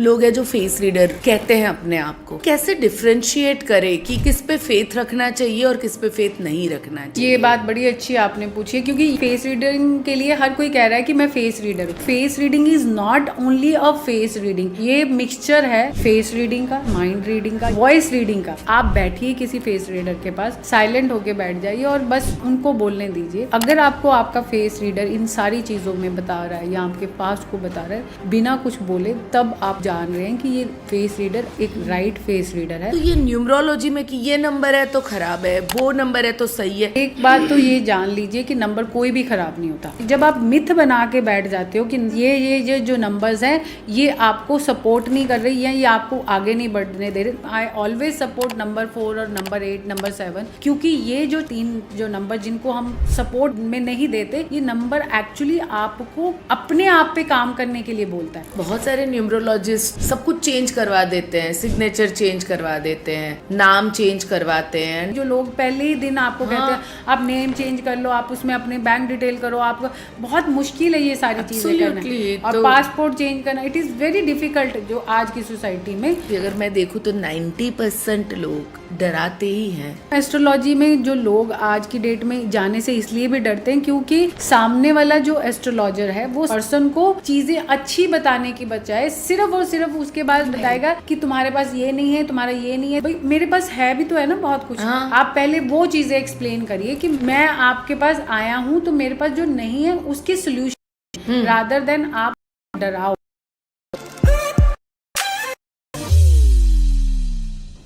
लोग हैं जो फेस रीडर कहते हैं अपने आप को, कैसे डिफरेंशिएट करें कि किस पे फेथ रखना चाहिए और किस पे फेथ नहीं रखना चाहिए? ये बात बड़ी अच्छी आपने पूछी है, क्योंकि फेस रीडिंग के लिए हर कोई कह रहा है कि मैं फेस रीडर हूँ। Face reading is not only a face reading, ये मिक्सचर है फेस रीडिंग का, माइंड रीडिंग का, वॉइस रीडिंग का। आप बैठिए किसी फेस रीडर के पास, साइलेंट होके बैठ जाइए और बस उनको बोलने दीजिए। अगर आपको आपका फेस रीडर इन सारी चीजों में बता रहा है या आपके पास्ट को बता रहा है बिना कुछ बोले, तब आप जान रहे हैं कि ये फेस रीडर एक राइट फेस रीडर है। तो ये न्यूमरोलॉजी में कि ये नंबर है तो खराब है, वो नंबर है तो सही है। एक बात तो ये जान लीजिए कि नंबर कोई भी खराब नहीं होता। जब आप मिथ बना के बैठ जाते हो कि ये जो नंबर्स हैं ये आपको सपोर्ट नहीं कर रही या ये आपको आगे नहीं बढ़ने दे रहे, आई ऑलवेज सपोर्ट नंबर 4 और नंबर 8, नंबर 7, क्योंकि ये जो 3 जो नंबर जिनको हम सपोर्ट में नहीं देते, ये नंबर एक्चुअली आपको अपने आप पे काम करने के लिए बोलता है। बहुत सारे न्यूमरोलॉजिस्ट सब कुछ चेंज करवा देते हैं, सिग्नेचर चेंज करवा देते हैं, नाम चेंज करवाते हैं। जो लोग पहले ही दिन आपको कहते हैं आप नेम चेंज कर लो, आप उसमें अपने बैंक डिटेल करो, आप बहुत मुश्किल है ये सारी चीजें करना। और पासपोर्ट चेंज करना, इट इज वेरी डिफिकल्ट जो आज की सोसाइटी में। अगर मैं देखूं तो 90% लोग डराते ही हैं। एस्ट्रोलॉजी में जो लोग आज की डेट में जाने से इसलिए भी डरते हैं क्योंकि सामने वाला जो एस्ट्रोलॉजर है वो पर्सन को चीजें अच्छी बताने की बजाय सिर्फ और सिर्फ उसके बाद बताएगा कि तुम्हारे पास ये नहीं है, तुम्हारा ये नहीं है। भाई मेरे पास है भी तो है ना बहुत कुछ। आप पहले वो चीजें एक्सप्लेन करिए कि मैं आपके पास आया हूँ तो मेरे पास जो नहीं है उसके सोल्यूशन, रादर देन आप डराओ।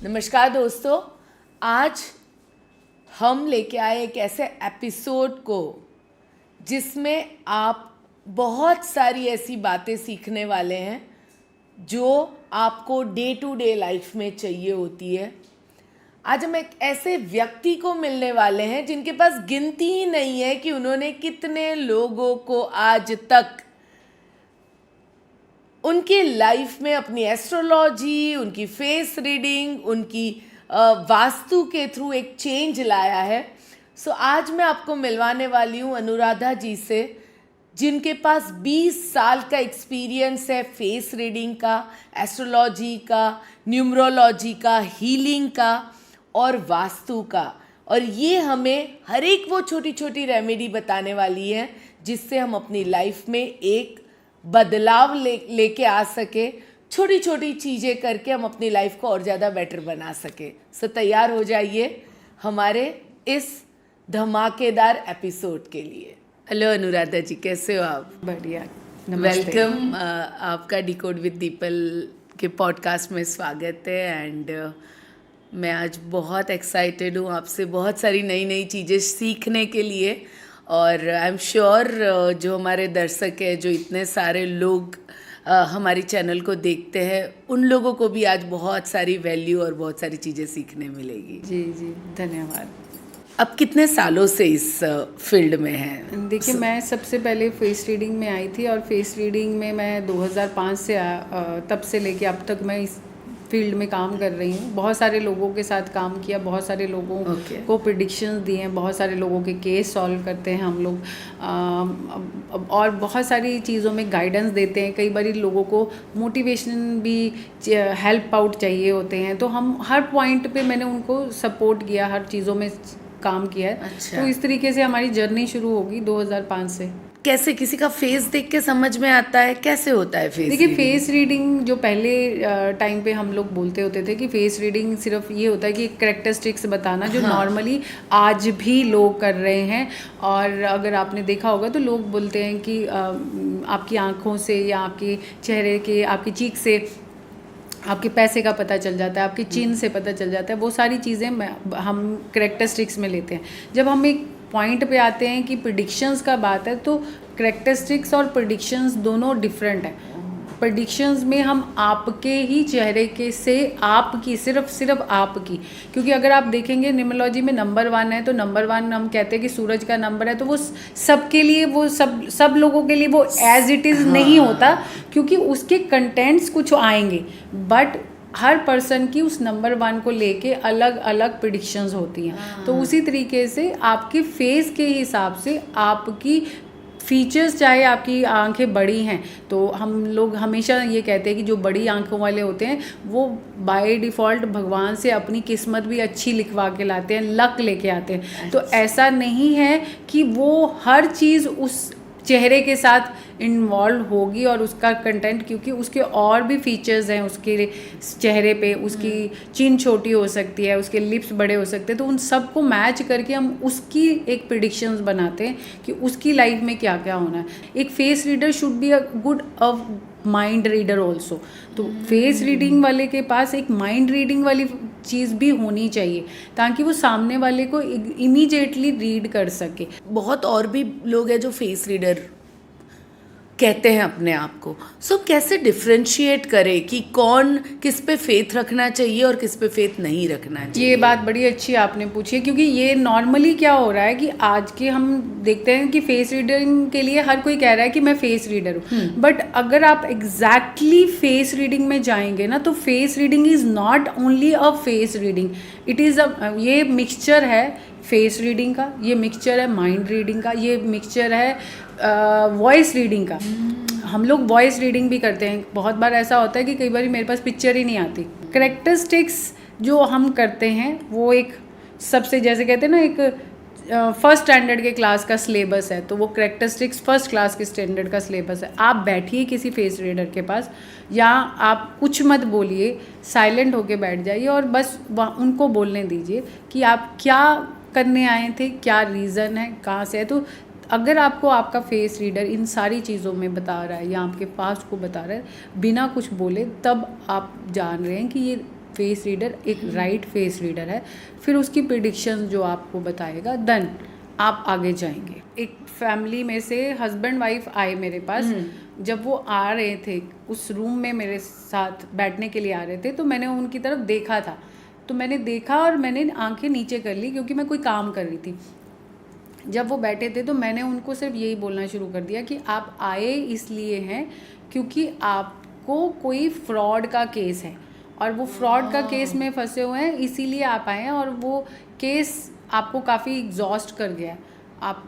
नमस्कार दोस्तों, आज हम लेके आए एक ऐसे एपिसोड को जिसमें आप बहुत सारी ऐसी बातें सीखने वाले हैं जो आपको डे टू डे लाइफ में चाहिए होती है। आज हम एक ऐसे व्यक्ति को मिलने वाले हैं जिनके पास गिनती ही नहीं है कि उन्होंने कितने लोगों को आज तक उनकी लाइफ में अपनी एस्ट्रोलॉजी, उनकी फेस रीडिंग, उनकी वास्तु के थ्रू एक चेंज लाया है। सो आज मैं आपको मिलवाने वाली हूँ अनुराधा जी से, जिनके पास 20 साल का एक्सपीरियंस है फेस रीडिंग का, एस्ट्रोलॉजी का, न्यूमरोलॉजी का, हीलिंग का और वास्तु का। और ये हमें हर एक वो छोटी छोटी रेमेडी बताने वाली है जिससे हम अपनी लाइफ में एक बदलाव लेके आ सके। छोटी छोटी चीज़ें करके हम अपनी लाइफ को और ज़्यादा बेटर बना सके। सो तैयार हो जाइए हमारे इस धमाकेदार एपिसोड के लिए। हेलो अनुराधा जी, कैसे हो आप? बढ़िया, वेलकम। आपका डिकोड विद दीपल के पॉडकास्ट में स्वागत है। एंड मैं आज बहुत एक्साइटेड हूँ आपसे बहुत सारी नई नई चीज़ें सीखने के लिए। और आई एम श्योर जो हमारे दर्शक हैं, जो इतने सारे लोग हमारी चैनल को देखते हैं, उन लोगों को भी आज बहुत सारी वैल्यू और बहुत सारी चीज़ें सीखने मिलेगी। जी जी, धन्यवाद। अब कितने सालों से इस फील्ड में हैं? देखिए, मैं सबसे पहले फेस रीडिंग में आई थी और फेस रीडिंग में मैं 2005 से तब से लेके अब तक मैं इस फील्ड में काम कर रही हूँ। बहुत सारे लोगों के साथ काम किया, बहुत सारे लोगों को प्रेडिक्शंस दिए हैं, बहुत सारे लोगों के केस सॉल्व करते हैं हम लोग, और बहुत सारी चीज़ों में गाइडेंस देते हैं। कई बार लोगों को मोटिवेशन भी, हेल्प आउट चाहिए होते हैं, तो हम हर पॉइंट पे मैंने उनको सपोर्ट किया, हर चीज़ों में काम किया है। अच्छा। तो इस तरीके से हमारी जर्नी शुरू होगी 2005 से। कैसे किसी का फेस देख के समझ में आता है? कैसे होता है फेस? देखिए, फेस रीडिंग जो पहले टाइम पे हम लोग बोलते होते थे कि फेस रीडिंग सिर्फ ये होता है कि कैरेक्टरिस्टिक्स बताना, जो नॉर्मली आज भी लोग कर रहे हैं। और अगर आपने देखा होगा तो लोग बोलते हैं कि आपकी आंखों से या आपके चेहरे के, आपकी चीक से आपके पैसे का पता चल जाता है, आपकी चिन्ह से पता चल जाता है। वो सारी चीज़ें हम कैरेक्टरिस्टिक्स में लेते हैं। जब हम एक पॉइंट पे आते हैं कि प्रेडिक्शंस का बात है, तो कैरेक्टरिस्टिक्स और प्रेडिक्शंस दोनों डिफरेंट हैं। प्रेडिक्शंस में हम आपके ही चेहरे के से आपकी सिर्फ आपकी, क्योंकि अगर आप देखेंगे न्यूमरोलॉजी में नंबर 1 है तो नंबर 1 हम कहते हैं कि सूरज का नंबर है, तो वो सबके लिए, वो सब लोगों के लिए वो एज इट इज़ नहीं होता, क्योंकि उसके कंटेंट्स कुछ आएंगे, बट हर पर्सन की उस नंबर 1 को लेके अलग अलग प्रेडिक्शंस होती हैं। तो उसी तरीके से आपके फेस के हिसाब से आपकी फीचर्स, चाहे आपकी आंखें बड़ी हैं तो हम लोग हमेशा ये कहते हैं कि जो बड़ी आंखों वाले होते हैं वो बाय डिफ़ॉल्ट भगवान से अपनी किस्मत भी अच्छी लिखवा के लाते हैं, लक लेके आते हैं। तो ऐसा नहीं है कि वो हर चीज़ उस चेहरे के साथ इन्वॉल्व होगी और उसका कंटेंट, क्योंकि उसके और भी फीचर्स हैं उसके चेहरे पे, उसकी चिन छोटी हो सकती है, उसके लिप्स बड़े हो सकते हैं, तो उन सब को मैच करके हम उसकी एक प्रिडिक्शंस बनाते हैं कि उसकी लाइफ में क्या क्या होना है। एक face reader should be a good mind reader also. तो फेस रीडिंग वाले के पास एक माइंड रीडिंग वाली चीज़ भी होनी चाहिए ताकि वो सामने वाले को इमीडिएटली रीड कर सके। बहुत और भी लोग हैं जो फेस रीडर कहते हैं अपने आप को। सो कैसे डिफ्रेंशिएट करें कि कौन किस पे फेथ रखना चाहिए और किस पे फेथ नहीं रखना चाहिए? ये बात बड़ी अच्छी आपने पूछी है, क्योंकि ये नॉर्मली क्या हो रहा है कि आज के हम देखते हैं कि फेस रीडिंग के लिए हर कोई कह रहा है कि मैं फेस रीडर हूँ, बट अगर आप एग्जैक्टली फेस रीडिंग में जाएंगे ना, तो face reading is not only a face reading, it is ये मिक्सचर है फेस रीडिंग का, ये मिक्सचर है माइंड रीडिंग का, ये मिक्सचर है वॉइस रीडिंग का। हम लोग वॉइस रीडिंग भी करते हैं। बहुत बार ऐसा होता है कि कई बार मेरे पास पिक्चर ही नहीं आती। करेक्टरिस्टिक्स जो हम करते हैं वो एक सबसे, जैसे कहते हैं ना, एक फर्स्ट स्टैंडर्ड के क्लास का सिलेबस है, तो वो करेक्टरिस्टिक्स फर्स्ट क्लास के स्टैंडर्ड का सिलेबस है। आप बैठिए किसी फेस रीडर के पास, या आप कुछ मत बोलिए, साइलेंट होके बैठ जाइए और बस उनको बोलने दीजिए कि आप क्या करने आए थे, क्या रीज़न है, कहाँ से है। तो अगर आपको आपका फेस रीडर इन सारी चीज़ों में बता रहा है या आपके पास को बता रहा है बिना कुछ बोले, तब आप जान रहे हैं कि ये फेस रीडर एक राइट फेस रीडर है। फिर उसकी प्रिडिक्शन जो आपको बताएगा, देन आप आगे जाएंगे। एक फैमिली में से हस्बैंड वाइफ आए मेरे पास। जब वो आ रहे थे उस रूम में मेरे साथ बैठने के लिए आ रहे थे, तो मैंने उनकी तरफ देखा था, तो मैंने देखा और मैंने आंखें नीचे कर ली क्योंकि मैं कोई काम कर रही थी। जब वो बैठे थे तो मैंने उनको सिर्फ यही बोलना शुरू कर दिया कि आप आए इसलिए हैं क्योंकि आपको कोई फ्रॉड का केस है और वो फ्रॉड का केस में फंसे हुए हैं, इसीलिए आप आए हैं, और वो केस आपको काफ़ी एग्जॉस्ट कर गया, आप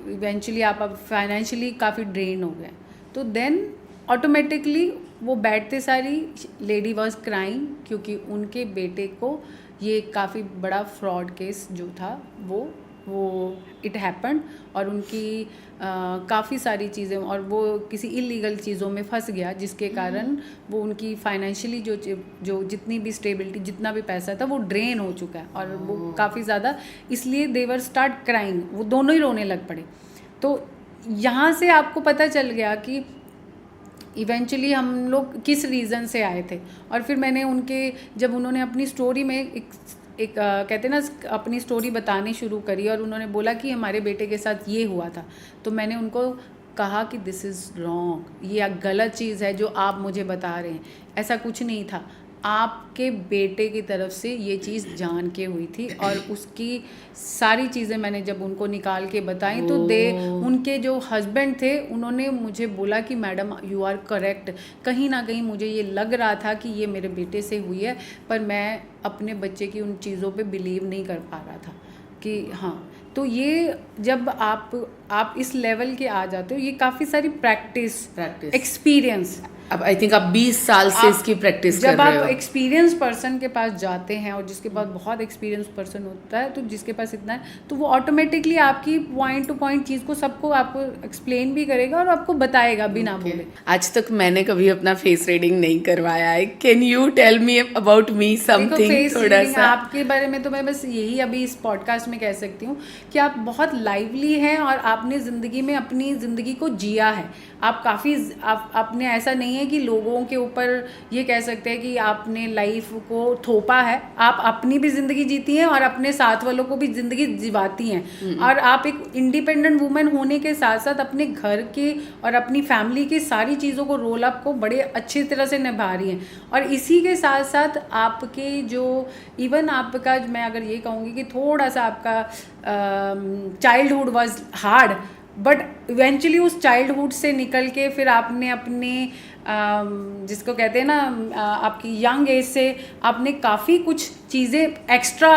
इवेंचुअली आप फाइनेंशियली काफ़ी ड्रेन हो गए। तो देन ऑटोमेटिकली वो बैठते सारी लेडी वॉज क्राइंग क्योंकि उनके बेटे को ये काफ़ी बड़ा फ्रॉड केस जो था वो इट हैपेंड, और उनकी काफ़ी सारी चीज़ें, और वो किसी इलीगल चीज़ों में फंस गया जिसके कारण वो उनकी फाइनेंशियली जो जितनी भी स्टेबिलिटी, जितना भी पैसा था वो ड्रेन हो चुका है, और वो काफ़ी ज़्यादा, इसलिए देवर स्टार्ट क्राइंग, वो दोनों ही रोने लग पड़े। तो यहाँ से आपको पता चल गया कि इवेंचुअली हम लोग किस रीज़न से आए थे। और फिर मैंने जब उन्होंने अपनी स्टोरी में एक कहते ना अपनी स्टोरी बतानी शुरू करी और उन्होंने बोला कि हमारे बेटे के साथ ये हुआ था, तो मैंने उनको कहा कि दिस इज़ रॉन्ग, ये गलत चीज़ है जो आप मुझे बता रहे हैं, ऐसा कुछ नहीं था, आपके बेटे की तरफ से ये चीज़ जान के हुई थी। और उसकी सारी चीज़ें मैंने जब उनको निकाल के बताई तो उनके जो हस्बैंड थे उन्होंने मुझे बोला कि मैडम यू आर करेक्ट, कहीं ना कहीं मुझे ये लग रहा था कि ये मेरे बेटे से हुई है, पर मैं अपने बच्चे की उन चीज़ों पे बिलीव नहीं कर पा रहा था कि हाँ। तो ये जब आप इस लेवल के आ जाते हो, ये काफ़ी सारी प्रैक्टिस एक्सपीरियंस, अब आई थिंक आप 20 साल से इसकी प्रैक्टिस कर रहे हो। जब आप एक्सपीरियंस पर्सन के पास जाते हैं और जिसके पास बहुत एक्सपीरियंस पर्सन होता है, तो जिसके पास इतना है, तो वो ऑटोमेटिकली आपकी पॉइंट टू पॉइंट चीज़ को सबको आपको एक्सप्लेन भी करेगा और आपको बताएगा बिना बोले। आज तक मैंने कभी अपना फेस रीडिंग नहीं करवाया है। Can you tell me about me something थोड़ा सा? आपके बारे में तो मैं बस यही अभी इस पॉडकास्ट में कह सकती हूँ कि आप बहुत लाइवली हैं और आपने ज़िंदगी में अपनी ज़िंदगी को जिया है। आप आपने ऐसा नहीं है कि लोगों के ऊपर ये कह सकते हैं कि आपने लाइफ को थोपा है, आप अपनी भी ज़िंदगी जीती हैं और अपने साथ वालों को भी ज़िंदगी जिवाती हैं। और आप एक इंडिपेंडेंट वुमेन होने के साथ साथ अपने घर के और अपनी फैमिली की सारी चीज़ों को रोल अप को बड़े अच्छी तरह से निभा रही हैं। और इसी के साथ साथ आपके जो इवन आपका, मैं अगर ये कहूँगी कि थोड़ा सा आपका childhood was hard, but eventually उस चाइल्डहुड से निकल के फिर आपने अपने जिसको कहते हैं ना आपकी यंग एज से आपने काफ़ी कुछ चीज़ें एक्स्ट्रा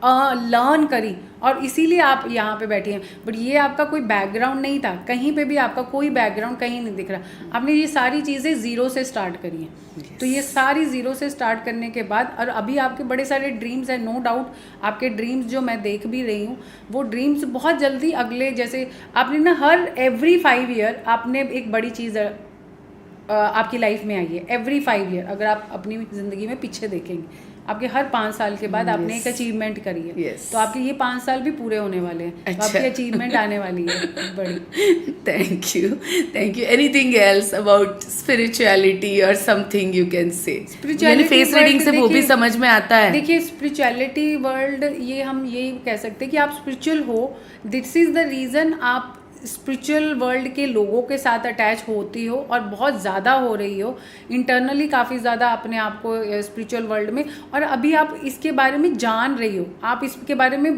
लर्न करी और इसीलिए आप यहाँ पे बैठी हैं। बट ये आपका कोई बैकग्राउंड नहीं था, कहीं पे भी आपका कोई बैकग्राउंड कहीं नहीं दिख रहा। आपने ये सारी चीज़ें ज़ीरो से स्टार्ट करी हैं। तो ये सारी ज़ीरो से स्टार्ट करने के बाद और अभी आपके बड़े सारे ड्रीम्स हैं, नो डाउट आपके ड्रीम्स जो मैं देख भी रही हूँ वो ड्रीम्स बहुत जल्दी अगले, जैसे आपने ना हर एवरी 5 ईयर आपने एक बड़ी चीज़ आपकी लाइफ में आई है। एवरी 5 ईयर अगर आप अपनी ज़िंदगी में पीछे देखेंगे, आपके हर 5 साल के बाद आपने एक अचीवमेंट करी है। तो आपके ये 5 साल भी पूरे होने वाले हैं। तो आपकी अचीवमेंट आने वाली है बड़ी। Thank you, thank you. Anything else about spirituality और समथिंग यू कैन से? यानी फेस रीडिंग से वो भी समझ में आता है। देखिए स्पिरिचुअलिटी वर्ल्ड, ये हम यही कह सकते हैं कि आप स्पिरिचुअल हो, दिस इज़ द रीज़न आप स्पिरिचुअल वर्ल्ड के लोगों के साथ अटैच होती हो और बहुत ज़्यादा हो रही हो इंटरनली, काफ़ी ज़्यादा अपने आप को स्पिरिचुअल वर्ल्ड में, और अभी आप इसके बारे में जान रही हो, आप इसके बारे में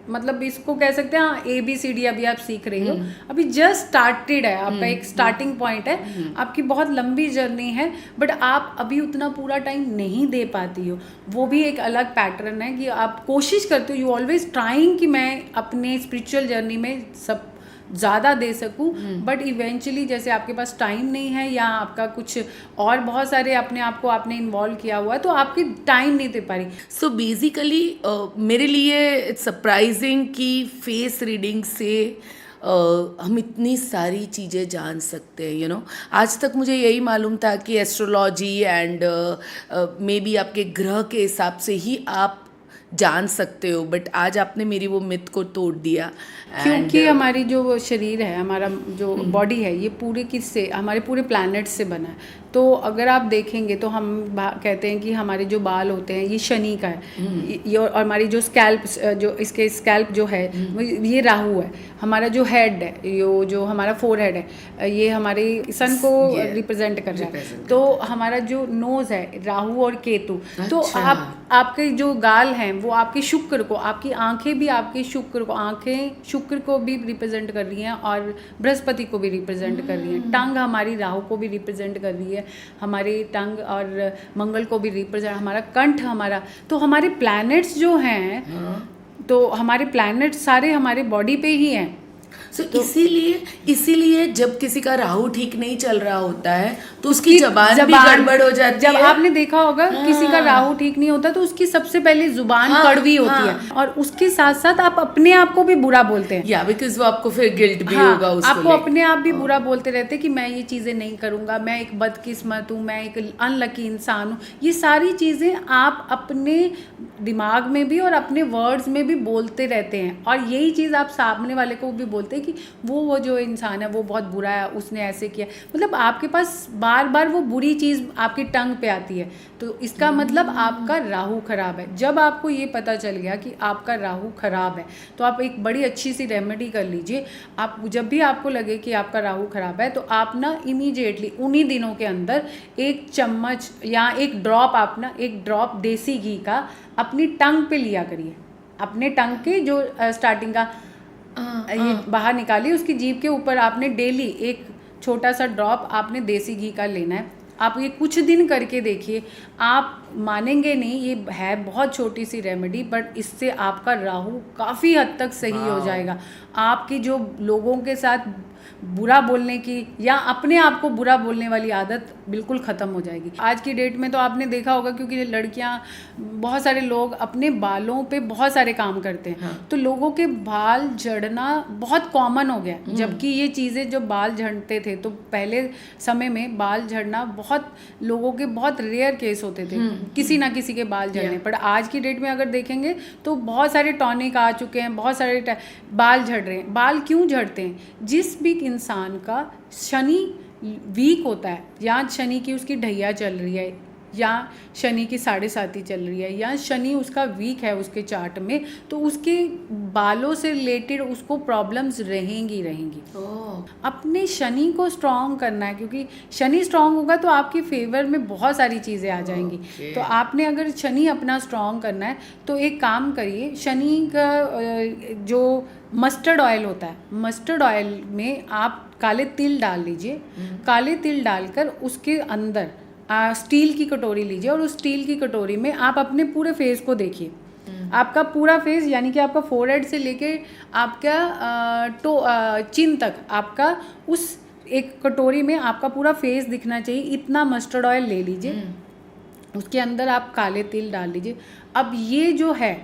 मतलब इसको कह सकते हैं ABCD अभी आप सीख रही हो, अभी जस्ट स्टार्टेड है, आपका एक स्टार्टिंग पॉइंट है, आपकी बहुत लंबी जर्नी है, बट आप अभी उतना पूरा टाइम नहीं दे पाती हो। वो भी एक अलग पैटर्न है कि आप कोशिश करते हो, यू ऑलवेज ट्राइंग कि मैं अपने स्पिरिचुअल जर्नी में सब ज़्यादा दे सकूं, बट इवेंचुअली जैसे आपके पास टाइम नहीं है या आपका कुछ और बहुत सारे अपने आप को आपने इन्वॉल्व किया हुआ है तो आपकी टाइम नहीं दे पा रही। सो बेसिकली मेरे लिए इट्स सरप्राइजिंग कि फेस रीडिंग से हम इतनी सारी चीज़ें जान सकते हैं, यू नो। आज तक मुझे यही मालूम था कि एस्ट्रोलॉजी एंड मे बी आपके ग्रह के हिसाब से ही आप जान सकते हो, बट आज आपने मेरी वो मिथ को तोड़ दिया। क्योंकि हमारी जो शरीर है, हमारा जो बॉडी है, ये पूरे किससे, हमारे पूरे प्लैनेट से बना है। तो अगर आप देखेंगे तो हम कहते हैं कि हमारे जो बाल होते हैं ये शनि का है, ये और हमारी जो स्कैल्प, जो इसके स्कैल्प जो है ये राहु है। हमारा जो हेड है, ये जो हमारा फोरहेड है, ये हमारे सन को रिप्रेजेंट कर रहा है। तो हमारा जो नोज़ है राहु और केतु। तो आपके जो गाल हैं वो आपके शुक्र को, आपकी आंखें भी आपके शुक्र को, आंखें शुक्र को भी रिप्रेजेंट कर रही हैं और बृहस्पति को भी रिप्रेजेंट कर रही हैं। टंग हमारी राहु को भी रिप्रेजेंट कर रही है, हमारी टंग और मंगल को भी रिप्रेजेंट, हमारा कंठ हमारा। तो हमारे प्लैनेट्स जो हैं, तो हमारे प्लैनेट्स सारे हमारे बॉडी पे ही हैं। तो इसीलिए जब किसी का राहु ठीक नहीं चल रहा होता है तो उसकी जबान भी गड़बड़ हो जाती जब है। आपने देखा होगा किसी का राहु ठीक नहीं होता तो उसकी सबसे पहले जुबान कड़वी होती है, और उसके साथ साथ आप अपने आप को भी बुरा बोलते हैं। या बिकॉज वो आपको फिर गिल्ट भी होगा उसको आपको अपने आप भी बुरा बोलते रहते हैं कि मैं ये चीज़ें नहीं करूँगा, मैं एक बदकिस्मत हूँ, मैं एक अनलकी इंसान हूँ। ये सारी चीज़ें आप अपने दिमाग में भी और अपने वर्ड्स में भी बोलते रहते हैं, और यही चीज़ आप सामने वाले को भी बोलते हैं कि वो जो इंसान है वो बहुत बुरा है, उसने ऐसे किया। मतलब आपके पास बार बार वो बुरी चीज़ आपकी टंग पे आती है, तो इसका मतलब आपका राहु खराब है। जब आपको ये पता चल गया कि आपका राहु खराब है तो आप एक बड़ी अच्छी सी रेमेडी कर लीजिए। आप जब भी आपको लगे कि आपका राहु खराब है तो आप ना इमीडिएटली उन्हीं दिनों के अंदर 1 चम्मच या 1 ड्रॉप, आप ना 1 ड्रॉप देसी घी का अपनी टंग पे लिया करिए। अपने टंग के जो स्टार्टिंग का ये बाहर निकालिए, उसकी जीभ के ऊपर आपने डेली 1 छोटा सा ड्रॉप आपने देसी घी का लेना है। आप ये कुछ दिन करके देखिए, आप मानेंगे नहीं, ये है बहुत छोटी सी रेमेडी, बट इससे आपका राहु काफ़ी हद तक सही हो जाएगा। आपकी जो लोगों के साथ बुरा बोलने की या अपने आप को बुरा बोलने वाली आदत बिल्कुल ख़त्म हो जाएगी। आज की डेट में तो आपने देखा होगा, क्योंकि लड़कियां, बहुत सारे लोग अपने बालों पे बहुत सारे काम करते हैं, तो लोगों के बाल झड़ना बहुत कॉमन हो गया। जबकि ये चीज़ें, जो बाल झड़ते थे तो पहले समय में बाल झड़ना बहुत लोगों के बहुत रेयर केस होते थे, किसी ना किसी के बाल झड़ने। पर आज की डेट में अगर देखेंगे तो बहुत सारे टॉनिक आ चुके हैं, बहुत सारे बाल झड़ रहे हैं। बाल क्यों झड़ते हैं? जिस भी इंसान का शनि वीक होता है, या शनि की उसकी ढैया चल रही है, या शनि की 7.5 चल रही है, या शनि उसका वीक है उसके चार्ट में, तो उसके बालों से रिलेटेड उसको प्रॉब्लम्स रहेंगी। अपने शनि को स्ट्रॉन्ग करना है, क्योंकि शनि स्ट्रॉन्ग होगा तो आपके फेवर में बहुत सारी चीज़ें आ जाएंगी। तो आपने अगर शनि अपना स्ट्रॉन्ग करना है तो एक काम करिए, शनि का जो मस्टर्ड ऑयल होता है, मस्टर्ड ऑयल में आप काले तिल डाल लीजिए। काले तिल डालकर उसके अंदर स्टील की कटोरी लीजिए, और उस स्टील की कटोरी में आप अपने पूरे फेस को देखिए। आपका पूरा फेस यानी कि आपका फोरहेड से लेके आपका चिन तक आपका उस एक कटोरी में आपका पूरा फेस दिखना चाहिए। इतना मस्टर्ड ऑयल ले लीजिए, उसके अंदर आप काले तिल डाल लीजिए। अब ये जो है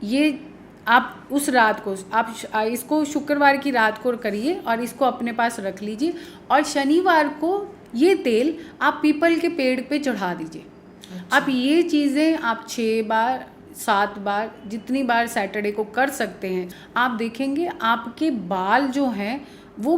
ये आप उस रात को आप इसको शुक्रवार की रात को करिए और इसको अपने पास रख लीजिए और शनिवार को ये तेल आप पीपल के पेड़ पे चढ़ा दीजिए। आप ये चीज़ें आप 6 बार 7 बार जितनी बार सैटरडे को कर सकते हैं, आप देखेंगे आपके बाल जो हैं वो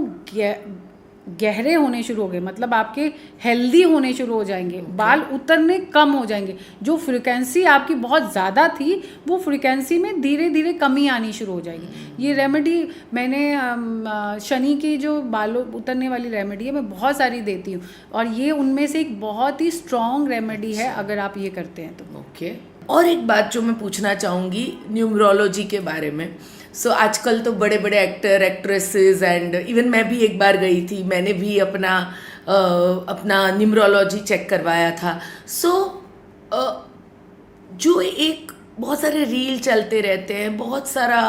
गहरे होने शुरू हो गए, मतलब आपके हेल्दी होने शुरू हो जाएंगे। बाल उतरने कम हो जाएंगे। जो फ्रिक्वेंसी आपकी बहुत ज़्यादा थी वो फ्रिक्वेंसी में धीरे धीरे कमी आनी शुरू हो जाएगी। ये रेमेडी मैंने शनि की जो बालों उतरने वाली रेमेडी है मैं बहुत सारी देती हूँ और ये उनमें से एक बहुत ही स्ट्रॉन्ग रेमेडी है अगर आप ये करते हैं तो। ओके और एक बात जो मैं पूछना चाहूँगी न्यूमरोलॉजी के बारे में। आजकल तो बड़े बड़े एक्टर एक्ट्रेसेस एंड इवन मैं भी एक बार गई थी, मैंने भी अपना न्यूमरोलॉजी चेक करवाया था। जो एक बहुत सारे रील चलते रहते हैं बहुत सारा,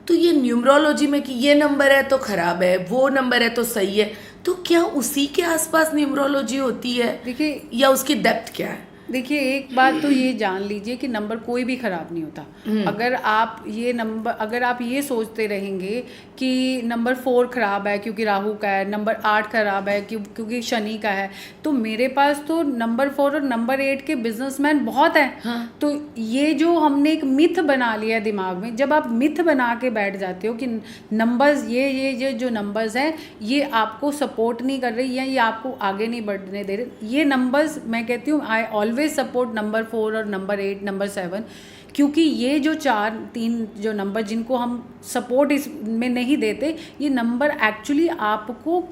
तो ये न्यूमरोलॉजी में कि ये नंबर है तो ख़राब है, वो नंबर है तो सही है, तो क्या उसी के आसपास न्यूमरोलॉजी होती है? देखिए या उसकी डेप्थ क्या है? देखिए एक बात तो ये जान लीजिए कि नंबर कोई भी ख़राब नहीं होता। अगर आप ये सोचते रहेंगे कि नंबर 4 ख़राब है क्योंकि राहु का है, नंबर 8 ख़राब है क्योंकि शनि का है, तो मेरे पास तो नंबर 4 और नंबर 8 के बिजनेसमैन बहुत हैं। हाँ। तो ये जो हमने एक मिथ बना लिया है दिमाग में, जब आप मिथ बना के बैठ जाते हो कि नंबर्स ये जो नंबर्स हैं ये आपको सपोर्ट नहीं कर रही या ये आपको आगे नहीं बढ़ने दे रहे, ये नंबर्स मैं कहती हूँ आई ऑलवेज सपोर्ट नंबर 4 और नंबर 8 नंबर 7, क्योंकि ये जो 3 जो नंबर जिनको हम सपोर्ट इसमें नहीं देते, ये नंबर एक्चुअली आपको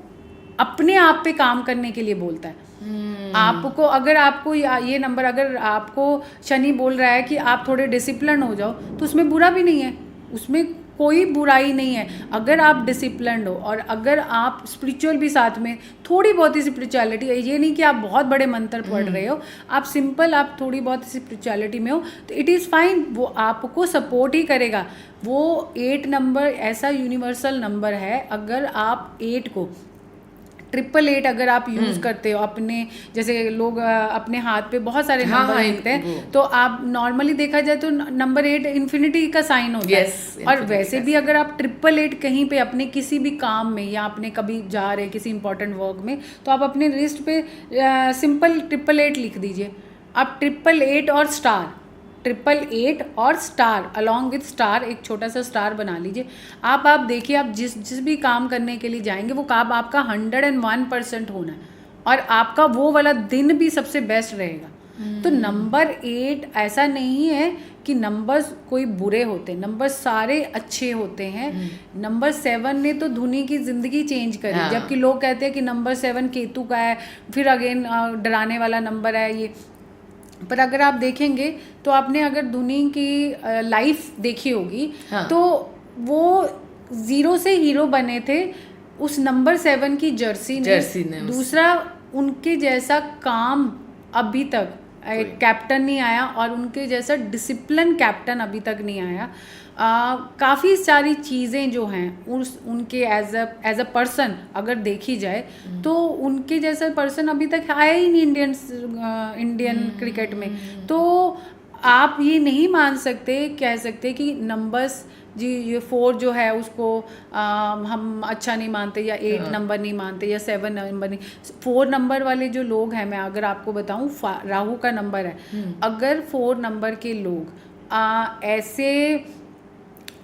अपने आप पे काम करने के लिए बोलता है। आपको अगर आपको ये नंबर अगर आपको शनि बोल रहा है कि आप थोड़े डिसिप्लिन हो जाओ तो उसमें बुरा भी नहीं है, उसमें कोई बुराई नहीं है। अगर आप डिसिप्लिन्ड हो और अगर आप स्पिरिचुअल भी साथ में थोड़ी बहुत ही स्पिरिचुअलिटी, ये नहीं कि आप बहुत बड़े मंत्र पढ़ रहे हो, आप सिंपल आप थोड़ी बहुत स्पिरिचुअलिटी में हो तो इट इज़ फाइन, वो आपको सपोर्ट ही करेगा। वो 8 नंबर ऐसा यूनिवर्सल नंबर है, अगर आप 8 को 888 अगर आप यूज़ करते हो अपने, जैसे लोग अपने हाथ पे बहुत सारे नंबर लिखते हैं, तो आप नॉर्मली देखा जाए तो नंबर 8 इन्फिनिटी का साइन होता है। और वैसे भी अगर आप 888 कहीं पे अपने किसी भी काम में या अपने कभी जा रहे किसी इंपॉर्टेंट वर्क में, तो आप अपने रिस्ट पे सिंपल 888 लिख दीजिए। आप 888 और स्टार 888 और स्टार अलॉन्ग विथ स्टार एक छोटा सा स्टार बना लीजिए। आप देखिए आप जिस भी काम करने के लिए जाएंगे वो काम आपका 101% होना है और आपका वो वाला दिन भी सबसे बेस्ट रहेगा। तो नंबर 8 ऐसा नहीं है कि नंबर्स कोई बुरे होते, नंबर सारे अच्छे होते हैं। नंबर 7 ने तो धोनी की ज़िंदगी चेंज करी, जबकि लोग कहते हैं कि नंबर 7 केतु का है, फिर अगेन डराने वाला नंबर है ये। पर अगर आप देखेंगे तो आपने अगर धोनी की लाइफ देखी होगी, तो वो 0 से हीरो बने थे उस नंबर 7 की जर्सी ने। दूसरा उनके जैसा काम अभी तक कैप्टन नहीं आया और उनके जैसा डिसिप्लिन कैप्टन अभी तक नहीं आया। काफ़ी सारी चीज़ें जो हैं उनके एज अ पर्सन अगर देखी जाए तो उनके जैसा पर्सन अभी तक आया ही नहीं इंडियन क्रिकेट में। तो आप ये नहीं मान सकते, कह सकते कि नंबर्स जी ये 4 जो है उसको हम अच्छा नहीं मानते या 8 नंबर नहीं मानते या 7 नंबर नहीं। 4 नंबर वाले जो लोग हैं, मैं अगर आपको बताऊं राहु का नंबर है, अगर 4 नंबर के लोग ऐसे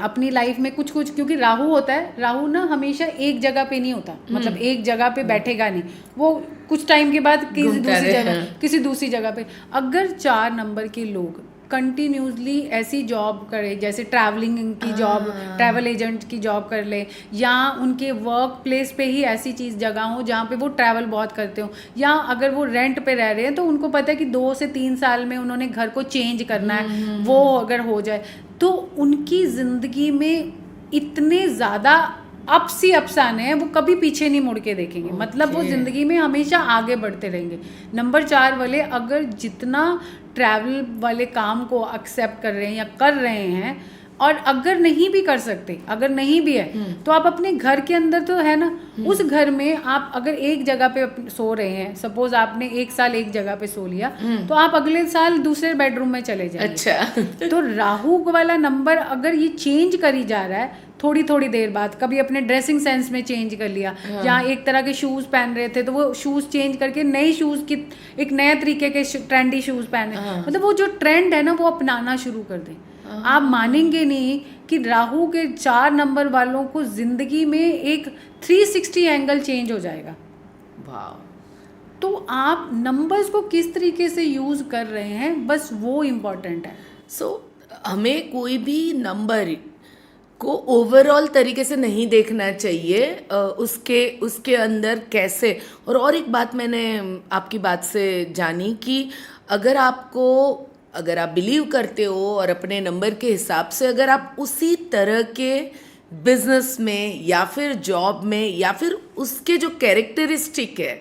अपनी लाइफ में कुछ क्योंकि राहु होता है, राहु ना हमेशा एक जगह पे नहीं होता, मतलब एक जगह पे बैठेगा नहीं, वो कुछ टाइम के बाद किसी दूसरी जगह पे। अगर 4 नंबर के लोग कंटिन्यूसली ऐसी जॉब करे, जैसे ट्रैवलिंग की जॉब, ट्रैवल एजेंट की जॉब कर ले, या उनके वर्क प्लेस पे ही ऐसी चीज़ जगह हो जहाँ पे वो ट्रैवल बहुत करते हो, या अगर वो रेंट पे रह रहे हैं तो उनको पता है कि 2 से 3 साल में उन्होंने घर को चेंज करना है, वो अगर हो जाए तो उनकी ज़िंदगी में इतने ज़्यादा अप्स ही अप्स आने हैं, वो कभी पीछे नहीं मुड़ के देखेंगे। मतलब वो ज़िंदगी में हमेशा आगे बढ़ते रहेंगे। नंबर 4 वाले अगर जितना ट्रैवल वाले काम को एक्सेप्ट कर रहे हैं या कर रहे हैं, और अगर नहीं भी कर सकते, अगर नहीं भी है तो आप अपने घर के अंदर तो है ना, उस घर में आप अगर एक जगह पे सो रहे हैं, सपोज आपने 1 साल एक जगह पे सो लिया, तो आप अगले साल दूसरे बेडरूम में चले जाइए। अच्छा। तो राहु वाला नंबर अगर ये चेंज करी जा रहा है थोड़ी थोड़ी देर बाद, कभी अपने ड्रेसिंग सेंस में चेंज कर लिया, जहाँ एक तरह के शूज पहन रहे थे तो वो शूज चेंज करके नए शूज की एक नए तरीके के ट्रेंडी शूज पहने, मतलब वो जो ट्रेंड है ना वो अपनाना शुरू कर दें। आप मानेंगे नहीं कि राहु के 4 नंबर वालों को जिंदगी में एक 360 एंगल चेंज हो जाएगा। वाह। तो आप नंबर्स को किस तरीके से यूज कर रहे हैं, बस वो इम्पोर्टेंट है। हमें कोई भी नंबर को ओवरऑल तरीके से नहीं देखना चाहिए, उसके अंदर कैसे। और एक बात मैंने आपकी बात से जानी कि अगर आप बिलीव करते हो और अपने नंबर के हिसाब से अगर आप उसी तरह के बिजनेस में या फिर जॉब में या फिर उसके जो कैरेक्टरिस्टिक है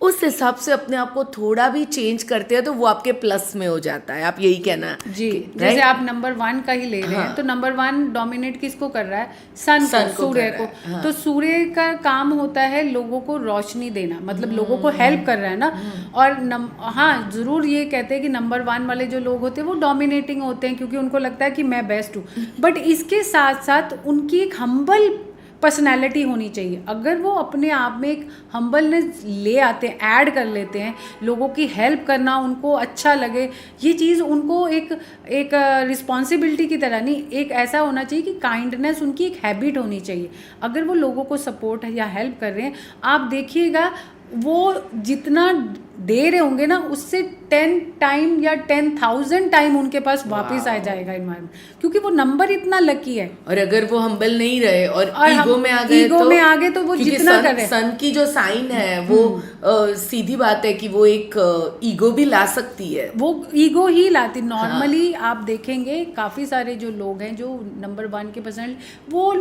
उस हिसाब से अपने आप को थोड़ा भी चेंज करते हैं तो वो आपके प्लस में हो जाता है। आप यही कहना जी, जैसे आप नंबर 1 का ही ले रहे हैं, तो नंबर 1 डोमिनेट किसको कर रहा है? सन को, सूर्य को। तो सूर्य का काम होता है लोगों को रोशनी देना, मतलब लोगों को हेल्प कर रहा है ना। और हाँ, जरूर ये कहते हैं कि नंबर 1 वाले जो लोग होते हैं वो डोमिनेटिंग होते हैं क्योंकि उनको लगता है कि मैं बेस्ट हूँ, बट इसके साथ साथ उनकी एक हम्बल पर्सनैलिटी होनी चाहिए। अगर वो अपने आप में एक हम्बलनेस ले आते हैं, ऐड कर लेते हैं, लोगों की हेल्प करना उनको अच्छा लगे, ये चीज़ उनको एक रिस्पॉन्सिबिलिटी की तरह नहीं, एक ऐसा होना चाहिए कि काइंडनेस उनकी एक हैबिट होनी चाहिए। अगर वो लोगों को सपोर्ट या हेल्प कर रहे हैं, आप देखिएगा वो जितना दे रहे होंगे ना उससे 10 टाइम या 10,000 टाइम उनके पास वापस आ जाएगा इन्वायरमेंट, क्योंकि वो नंबर इतना लकी है। और अगर वो हम्बल नहीं रहे और ईगो में आ गए तो वो जितना करे, सन की जो साइन है वो सीधी बात है कि वो एक ईगो भी ला सकती है, वो ईगो ही लाती। नॉर्मली आप देखेंगे काफ़ी सारे जो लोग हैं जो नंबर 1 के पर्सेंट, वो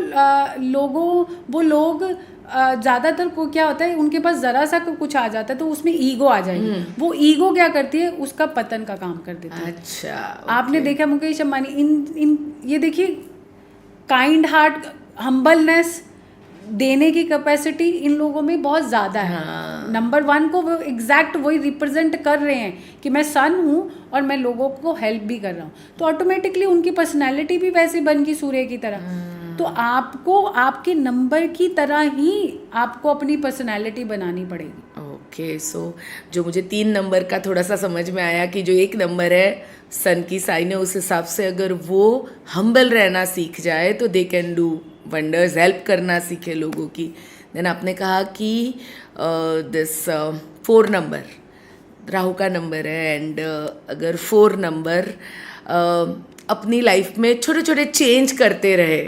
लोग ज़्यादातर को क्या होता है, उनके पास ज़रा सा कुछ आ जाता है तो उसमें ईगो आ जाएगी, वो ईगो क्या करती है, उसका पतन का काम कर देती है। अच्छा, आपने देखा मुकेश अंबानी, इन ये देखिए, काइंड हार्ट, हम्बलनेस, देने की कैपेसिटी इन लोगों में बहुत ज़्यादा है। नंबर 1 को वो एग्जैक्ट वही रिप्रेजेंट कर रहे हैं कि मैं सन हूँ और मैं लोगों को हेल्प भी कर रहा हूँ, तो ऑटोमेटिकली उनकी पर्सनैलिटी भी वैसे बन गई सूर्य की तरह। तो आपको आपके नंबर की तरह ही आपको अपनी पर्सनैलिटी बनानी पड़ेगी। ओके, सो जो मुझे 3 नंबर का थोड़ा सा समझ में आया कि जो 1 नंबर है सन की साइन है, उस हिसाब से अगर वो हम्बल रहना सीख जाए तो they can do wonders, help करना सीखे लोगों की। देन आपने कहा कि दिस 4 नंबर राहु का नंबर है, एंड अगर 4 नंबर अपनी लाइफ में छोटे छोटे चेंज करते रहे,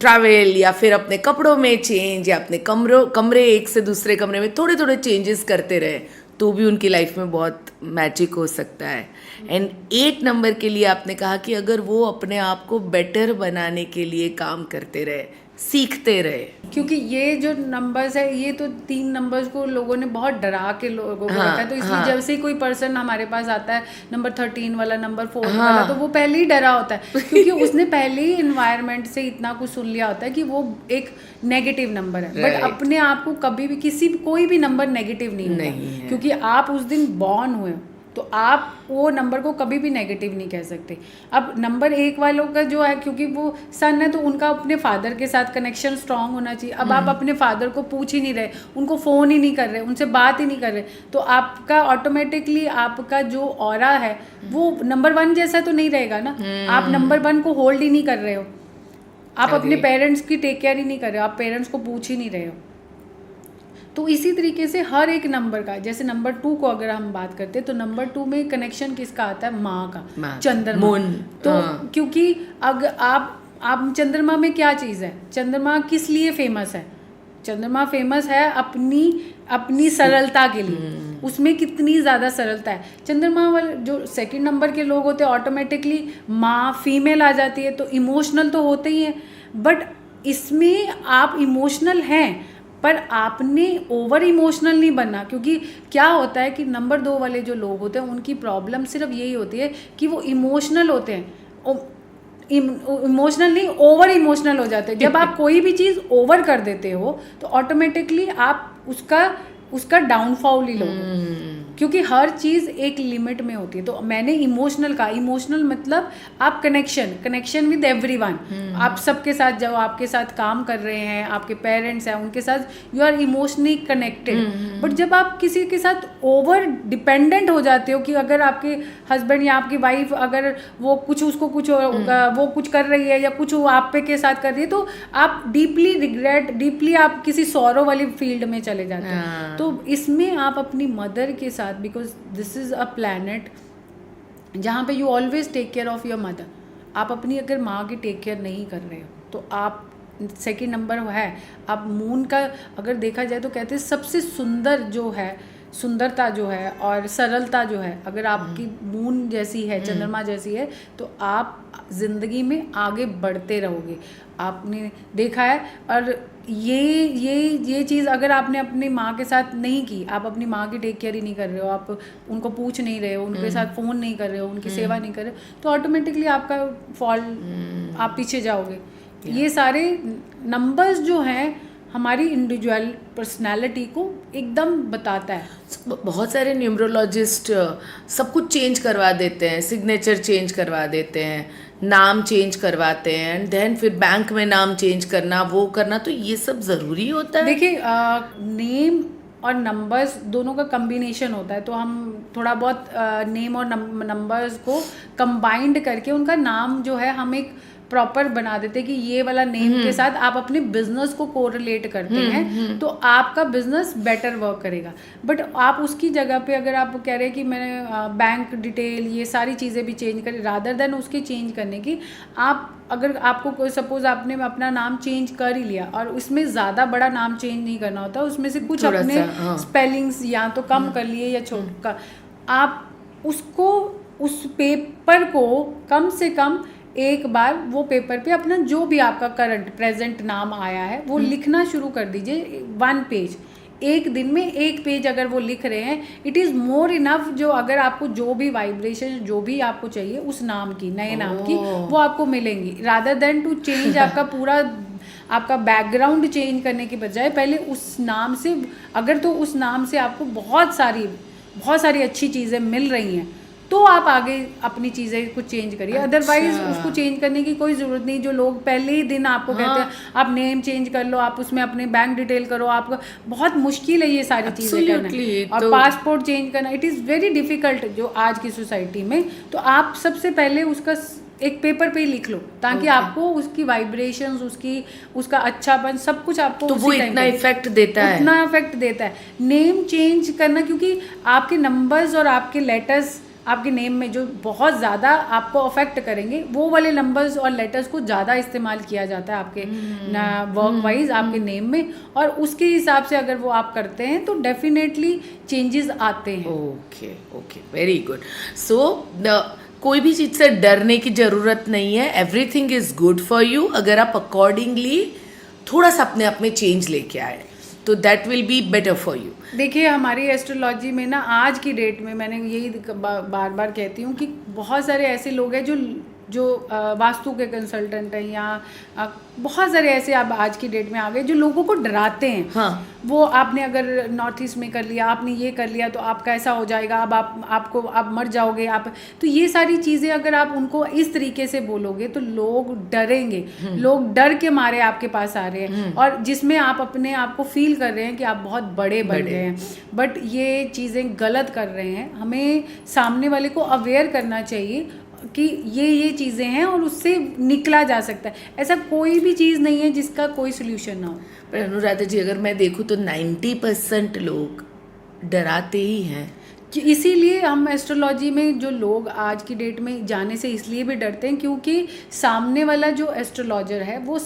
ट्रैवल या फिर अपने कपड़ों में चेंज या अपने कमरे एक से दूसरे कमरे में थोड़े थोड़े चेंजेस करते रहे, तो भी उनकी लाइफ में बहुत मैजिक हो सकता है। एंड 8 नंबर के लिए आपने कहा कि अगर वो अपने आप को बेटर बनाने के लिए काम करते रहे, सीखते रहे, क्योंकि ये जो नंबर्स है, ये तो 3 नंबर्स को लोगों ने बहुत डरा के लोगों को रखा है, तो इसलिए जब से कोई पर्सन हमारे पास आता है नंबर 13 वाला, नंबर 4 वाला, तो वो पहले ही डरा होता है क्योंकि उसने पहले ही इन्वायरमेंट से इतना कुछ सुन लिया होता है कि वो एक नेगेटिव नंबर है। बट अपने आप को कभी भी कोई भी नंबर नेगेटिव नहीं है, क्योंकि आप उस दिन बॉर्न हुए हो, तो आप वो नंबर को कभी भी नेगेटिव नहीं कह सकते। अब नंबर 1 वालों का जो है, क्योंकि वो सन है तो उनका अपने फादर के साथ कनेक्शन स्ट्रांग होना चाहिए। अब आप अपने फादर को पूछ ही नहीं रहे, उनको फ़ोन ही नहीं कर रहे, उनसे बात ही नहीं कर रहे, तो आपका ऑटोमेटिकली आपका जो ऑरा है वो नंबर 1 जैसा तो नहीं रहेगा ना। आप नंबर 1 को होल्ड ही नहीं कर रहे हो, आप अपने पेरेंट्स की टेक केयर ही नहीं कर रहे हो, आप पेरेंट्स को पूछ ही नहीं रहे हो। तो इसी तरीके से हर एक नंबर का, जैसे नंबर 2 को अगर हम बात करते हैं तो नंबर 2 में कनेक्शन किसका आता है? माँ का, चंद्रमा। तो क्योंकि अगर आप चंद्रमा में क्या चीज़ है, चंद्रमा किस लिए फेमस है? चंद्रमा फेमस है अपनी सरलता के लिए, उसमें कितनी ज़्यादा सरलता है। चंद्रमा वाले जो 2nd नंबर के लोग होते हैं, ऑटोमेटिकली माँ फीमेल आ जाती है, तो इमोशनल तो होते ही हैं, बट इसमें आप इमोशनल हैं पर आपने ओवर इमोशनल नहीं बनना, क्योंकि क्या होता है कि नंबर 2 वाले जो लोग होते हैं उनकी प्रॉब्लम सिर्फ यही होती है कि वो इमोशनल होते हैं, इमोशनल नहीं, ओवर इमोशनल हो जाते हैं। जब आप कोई भी चीज़ ओवर कर देते हो तो ऑटोमेटिकली आप उसका डाउनफॉल ही लोगे, क्योंकि हर चीज़ एक लिमिट में होती है। तो मैंने इमोशनल कहा, इमोशनल मतलब आप कनेक्शन विद एवरीवन, आप सबके साथ, जब आपके साथ काम कर रहे हैं, आपके पेरेंट्स हैं, उनके साथ you are emotionally connected. But जब आप किसी के साथ ओवर डिपेंडेंट हो जाते हो कि अगर आपके हस्बैंड या आपकी वाइफ अगर वो वो कुछ कर रही है या कुछ वो आप पे के साथ कर रही है, तो आप डीपली आप किसी सौरो वाली फील्ड में चले जाते हैं। तो इसमें आप अपनी मदर के साथ, because this is a planet जहाँ पे you always take care of your mother, आप अपनी अगर माँ की टेक केयर नहीं कर रहे हो तो आप सेकंड नंबर है। आप मून का अगर देखा जाए तो कहते हैं सबसे सुंदरता जो है और सरलता जो है, अगर आपकी मून जैसी है, चंद्रमा जैसी है, तो आप ज़िंदगी में आगे बढ़ते रहोगे। आपने देखा है। और ये चीज़ अगर आपने अपनी माँ के साथ नहीं की, आप अपनी माँ की टेक केयर ही नहीं कर रहे हो, आप उनको पूछ नहीं रहे हो, उनके साथ फ़ोन नहीं कर रहे हो, उनकी सेवा नहीं कर रहे हो, तो ऑटोमेटिकली आपका फॉल, आप पीछे जाओगे। ये सारे नंबर्स जो हैं हमारी इंडिविजुअल पर्सनालिटी को एकदम बताता है। बहुत सारे न्यूमरोलॉजिस्ट सब कुछ चेंज करवा देते हैं, सिग्नेचर चेंज करवा देते हैं, नाम चेंज करवाते हैं, एंड देन फिर बैंक में नाम चेंज करना, वो करना, तो ये सब ज़रूरी होता है। देखिए नेम और नंबर्स दोनों का कम्बिनेशन होता है, तो हम थोड़ा बहुत नेम और नंबर्स को कंबाइंड करके उनका नाम जो है हम एक प्रॉपर बना देते हैं कि ये वाला नेम के साथ आप अपने बिजनेस को कोरिलेट करते हैं, तो आपका बिजनेस बेटर वर्क करेगा। बट आप उसकी जगह पे अगर आप कह रहे हैं कि मैंने बैंक डिटेल ये सारी चीज़ें भी चेंज करी, रादर देन उसके चेंज करने की, आप अगर आपको कोई सपोज आपने अपना नाम चेंज कर ही लिया और उसमें ज़्यादा बड़ा नाम चेंज नहीं करना होता, उसमें से कुछ अपने स्पेलिंग्स या तो कम कर लिए या छोटा, आप उसको उस पेपर को कम से कम एक बार वो पेपर पे अपना जो भी आपका करंट प्रेजेंट नाम आया है वो लिखना शुरू कर दीजिए। 1 पेज, एक दिन में 1 पेज अगर वो लिख रहे हैं, इट इज़ मोर इनफ। जो अगर आपको जो भी वाइब्रेशन जो भी आपको चाहिए उस नाम की, नए नाम की, वो आपको मिलेंगी, रादर देन टू चेंज आपका पूरा आपका बैकग्राउंड चेंज करने के बजाय पहले उस नाम से, अगर तो उस नाम से आपको बहुत सारी अच्छी चीज़ें मिल रही हैं तो आप आगे अपनी चीज़ें कुछ चेंज करिए। अदरवाइज उसको चेंज करने की कोई ज़रूरत नहीं। जो लोग पहले ही दिन आपको कहते हैं आप नेम चेंज कर लो, आप उसमें अपने बैंक डिटेल करो, आपको बहुत मुश्किल है ये सारी चीज़ें करना। और पासपोर्ट चेंज करना, इट इज़ वेरी डिफ़िकल्ट जो आज की सोसाइटी में। तो आप सबसे पहले उसका एक पेपर पे ही लिख लो, ताकि आपको उसकी वाइब्रेशंस, उसका अच्छापन सब कुछ आपको तो वो इतना इफेक्ट देता है। नेम चेंज करना, क्योंकि आपके नंबर्स और आपके लेटर्स आपके नेम में जो बहुत ज़्यादा आपको अफेक्ट करेंगे, वो वाले नंबर्स और लेटर्स को ज़्यादा इस्तेमाल किया जाता है आपके वर्क वाइज आपके नेम में, और उसके हिसाब से अगर वो आप करते हैं तो डेफिनेटली चेंजेस आते हैं। Okay, very good. सो कोई भी चीज़ से डरने की ज़रूरत नहीं है, everything is good for you. अगर आप अकॉर्डिंगली थोड़ा सा अपने आप में चेंज लेके आए तो that will be better for you. देखिए हमारी एस्ट्रोलॉजी में ना आज की डेट में, मैंने यही बार बार कहती हूँ कि बहुत सारे ऐसे लोग हैं जो वास्तु के कंसल्टेंट हैं, या बहुत सारे ऐसे आप आज की डेट में आ गए जो लोगों को डराते हैं। हाँ। वो आपने अगर नॉर्थ ईस्ट में कर लिया, आपने ये कर लिया तो आपका ऐसा हो जाएगा, अब आप मर जाओगे आप। तो ये सारी चीज़ें अगर आप उनको इस तरीके से बोलोगे तो लोग डरेंगे, लोग डर के मारे आपके पास आ रहे हैं, और जिसमें आप अपने आप को फील कर रहे हैं कि आप बहुत बड़े बन गए हैं। बट ये चीज़ें गलत कर रहे हैं। हमें सामने वाले को अवेयर करना चाहिए कि ये चीज़ें हैं और उससे निकला जा सकता है। ऐसा कोई भी चीज़ नहीं है जिसका कोई सोल्यूशन ना हो। पर अनुराधा जी, अगर मैं देखूँ तो 90% लोग डराते ही हैं। इसीलिए हम एस्ट्रोलॉजी में जो लोग आज की डेट में जाने से इसलिए भी डरते हैं क्योंकि सामने वाला जो एस्ट्रोलॉजर है वो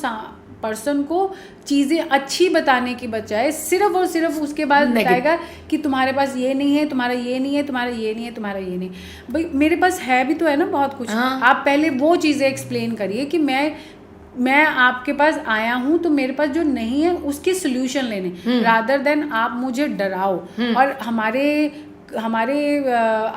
पर्सन को चीज़ें अच्छी बताने की बजाय सिर्फ और सिर्फ उसके बाद बताएगा कि तुम्हारे पास ये नहीं है, तुम्हारा ये नहीं है, तुम्हारा ये नहीं है, तुम्हारा ये नहीं। भाई मेरे पास है भी तो है ना बहुत कुछ। आप पहले वो चीज़ें एक्सप्लेन करिए कि मैं मैं आपके पास आया हूँ तो मेरे पास जो नहीं है उसके सोल्यूशन लेने, रादर देन आप मुझे डराओ। और हमारे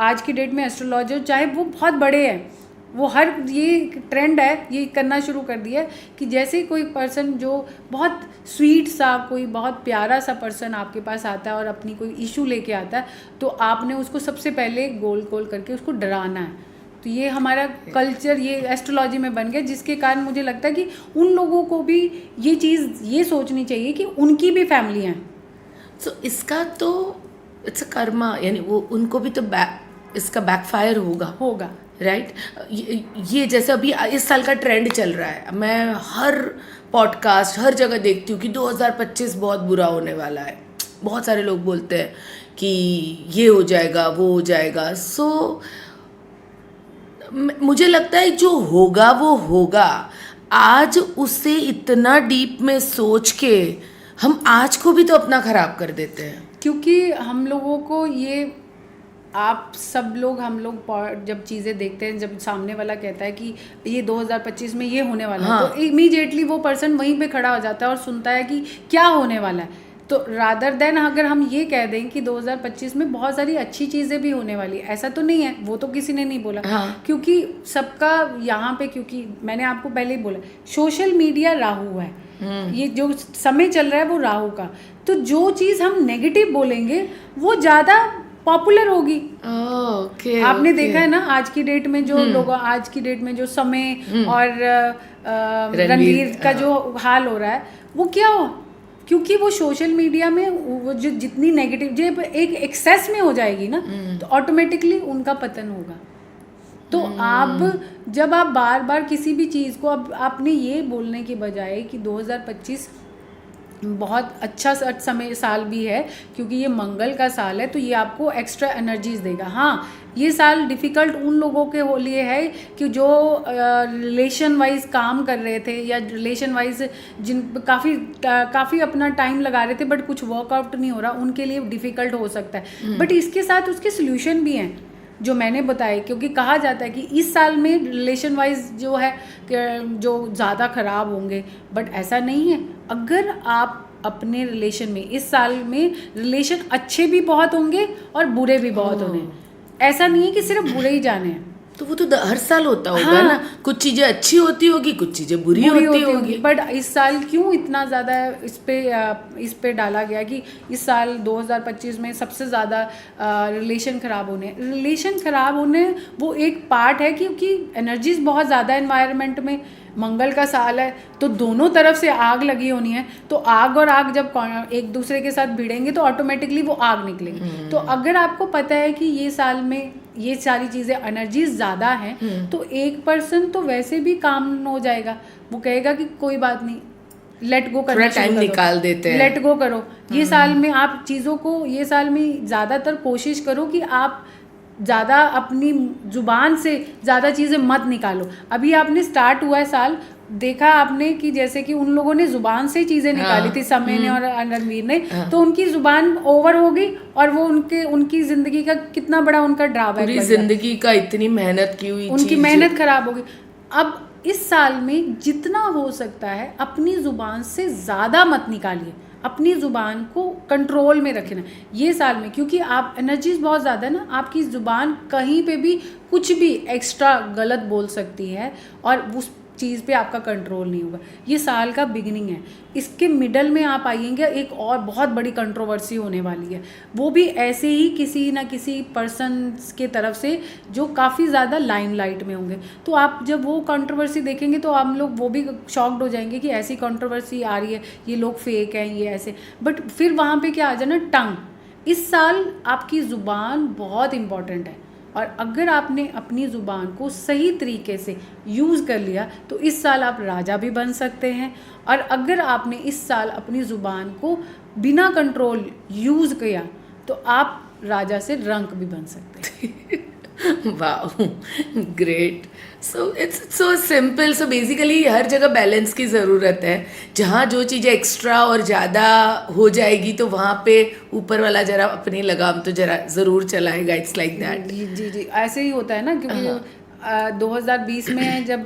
आज की डेट में एस्ट्रोलॉजर चाहे वो बहुत बड़े हैं, वो हर ये ट्रेंड है, ये करना शुरू कर दिया है कि जैसे कोई पर्सन जो बहुत स्वीट सा, कोई बहुत प्यारा सा पर्सन आपके पास आता है और अपनी कोई इशू लेके आता है, तो आपने उसको सबसे पहले गोल करके उसको डराना है। तो ये हमारा कल्चर ये एस्ट्रोलॉजी में बन गया, जिसके कारण मुझे लगता है कि उन लोगों को भी ये चीज़ ये सोचनी चाहिए कि उनकी भी फैमिली हैं। सो इसका तो इट्स अ कर्मा, यानी वो उनको भी तो इसका बैकफायर होगा राइट। ये जैसे अभी इस साल का ट्रेंड चल रहा है, मैं हर पॉडकास्ट हर जगह देखती हूँ कि 2025 बहुत बुरा होने वाला है। बहुत सारे लोग बोलते हैं कि ये हो जाएगा वो हो जाएगा। सो मुझे लगता है जो होगा वो होगा। आज उससे इतना डीप में सोच के हम आज को भी तो अपना ख़राब कर देते हैं, क्योंकि हम लोगों को ये, आप सब लोग, हम लोग जब चीज़ें देखते हैं, जब सामने वाला कहता है कि ये 2025 में ये होने वाला है, तो इमीडिएटली वो पर्सन वहीं पे खड़ा हो जाता है और सुनता है कि क्या होने वाला है। तो रादर देन अगर हम ये कह दें कि 2025 में बहुत सारी अच्छी चीज़ें भी होने वाली है, ऐसा तो नहीं है, वो तो किसी ने नहीं बोला। क्योंकि सबका यहाँ पे, क्योंकि मैंने आपको पहले ही बोला, सोशल मीडिया राहु है, ये जो समय चल रहा है वो राहु का। तो जो चीज़ हम नेगेटिव बोलेंगे वो ज़्यादा पॉपुलर होगी। आपने देखा है ना आज की डेट में जो लोग, आज की डेट में जो समय और रणवीर का जो हाल हो रहा है, वो क्या हो, क्योंकि वो सोशल मीडिया में वो जो जितनी नेगेटिव जब एक एक्सेस में हो जाएगी ना, तो ऑटोमेटिकली उनका पतन होगा। तो आप जब आप बार बार किसी भी चीज़ को, अब आपने ये बोलने के बजाय कि 2025 बहुत अच्छा साल भी है क्योंकि ये मंगल का साल है, तो ये आपको एक्स्ट्रा एनर्जीज देगा। हाँ, ये साल डिफ़िकल्ट उन लोगों के लिए है कि जो रिलेशन वाइज काम कर रहे थे या रिलेशन वाइज जिन काफ़ी अपना टाइम लगा रहे थे बट कुछ वर्कआउट नहीं हो रहा, उनके लिए डिफ़िकल्ट हो सकता है। बट इसके साथ उसके सोल्यूशन भी हैं जो मैंने बताए, क्योंकि कहा जाता है कि इस साल में रिलेशन वाइज जो है जो ज़्यादा ख़राब होंगे, बट ऐसा नहीं है। अगर आप अपने रिलेशन में इस साल में रिलेशन अच्छे भी बहुत होंगे और बुरे भी बहुत होंगे, ऐसा नहीं है कि सिर्फ बुरे ही जाने हैं। तो वो तो हर साल होता होगा ना, कुछ चीज़ें अच्छी होती होगी, कुछ चीज़ें बुरी होती होगी। बट इस साल क्यों इतना ज़्यादा इस पे डाला गया कि इस साल 2025 में सबसे ज़्यादा रिलेशन ख़राब होने वो एक पार्ट है, क्योंकि एनर्जीज बहुत ज़्यादा एनवायरनमेंट में, मंगल का साल है तो दोनों तरफ से आग लगी होनी है, तो आग और आग जब एक दूसरे के साथ भिड़ेंगे तो ऑटोमेटिकली वो आग निकलेगी। तो अगर आपको पता है कि ये साल में ये सारी चीज़ें एनर्जीज ज़्यादा हैं, तो एक पर्सन तो वैसे भी काम हो जाएगा, वो कहेगा कि कोई बात नहीं, लेट गो करना, टाइम निकाल देते हैं, लेट गो करो। ये साल में आप चीज़ों को, ये साल में ज़्यादातर कोशिश करो कि आप ज़्यादा अपनी ज़ुबान से ज़्यादा चीज़ें मत निकालो। अभी आपने स्टार्ट हुआ है साल, देखा आपने कि जैसे कि उन लोगों ने ज़ुबान से चीज़ें निकाली थी, समय ने और रणवीर ने, तो उनकी ज़ुबान ओवर हो गई और वो उनकी ज़िंदगी का कितना बड़ा उनका ड्रॉबैक, पूरी ज़िंदगी का इतनी मेहनत की हुई उनकी मेहनत ख़राब हो गई। अब इस साल में जितना हो सकता है अपनी ज़ुबान से ज़्यादा मत निकालिए, अपनी ज़ुबान को कंट्रोल में रखना ये साल में, क्योंकि आप एनर्जीज बहुत ज़्यादा है ना, आपकी ज़ुबान कहीं पे भी कुछ भी एक्स्ट्रा गलत बोल सकती है और उस चीज़ पे आपका कंट्रोल नहीं होगा। ये साल का बिगिनिंग है, इसके मिडल में आप आइएंगे, एक और बहुत बड़ी कंट्रोवर्सी होने वाली है, वो भी ऐसे ही किसी ना किसी पर्सन के तरफ से जो काफ़ी ज़्यादा लाइमलाइट में होंगे। तो आप जब वो कंट्रोवर्सी देखेंगे तो हम लोग वो भी शॉक्ड हो जाएंगे कि ऐसी कंट्रोवर्सी आ रही है, ये लोग फेक हैं, ये ऐसे। बट फिर वहाँ पर क्या आ जाना, टंग। इस साल आपकी ज़ुबान बहुत इम्पॉर्टेंट है और अगर आपने अपनी ज़ुबान को सही तरीके से यूज़ कर लिया तो इस साल आप राजा भी बन सकते हैं। और अगर आपने इस साल अपनी ज़ुबान को बिना कंट्रोल यूज़ किया तो आप राजा से रंक भी बन सकते हैं। वाह, great. So it's so simple. So basically हर जगह बैलेंस की ज़रूरत है, जहाँ जो चीज़ें एक्स्ट्रा और ज़्यादा हो जाएगी तो वहाँ पे ऊपर वाला जरा अपनी लगाम तो जरा ज़रूर चलाएगा। It's like that. जी, ऐसे ही होता है ना, क्योंकि 2020 में जब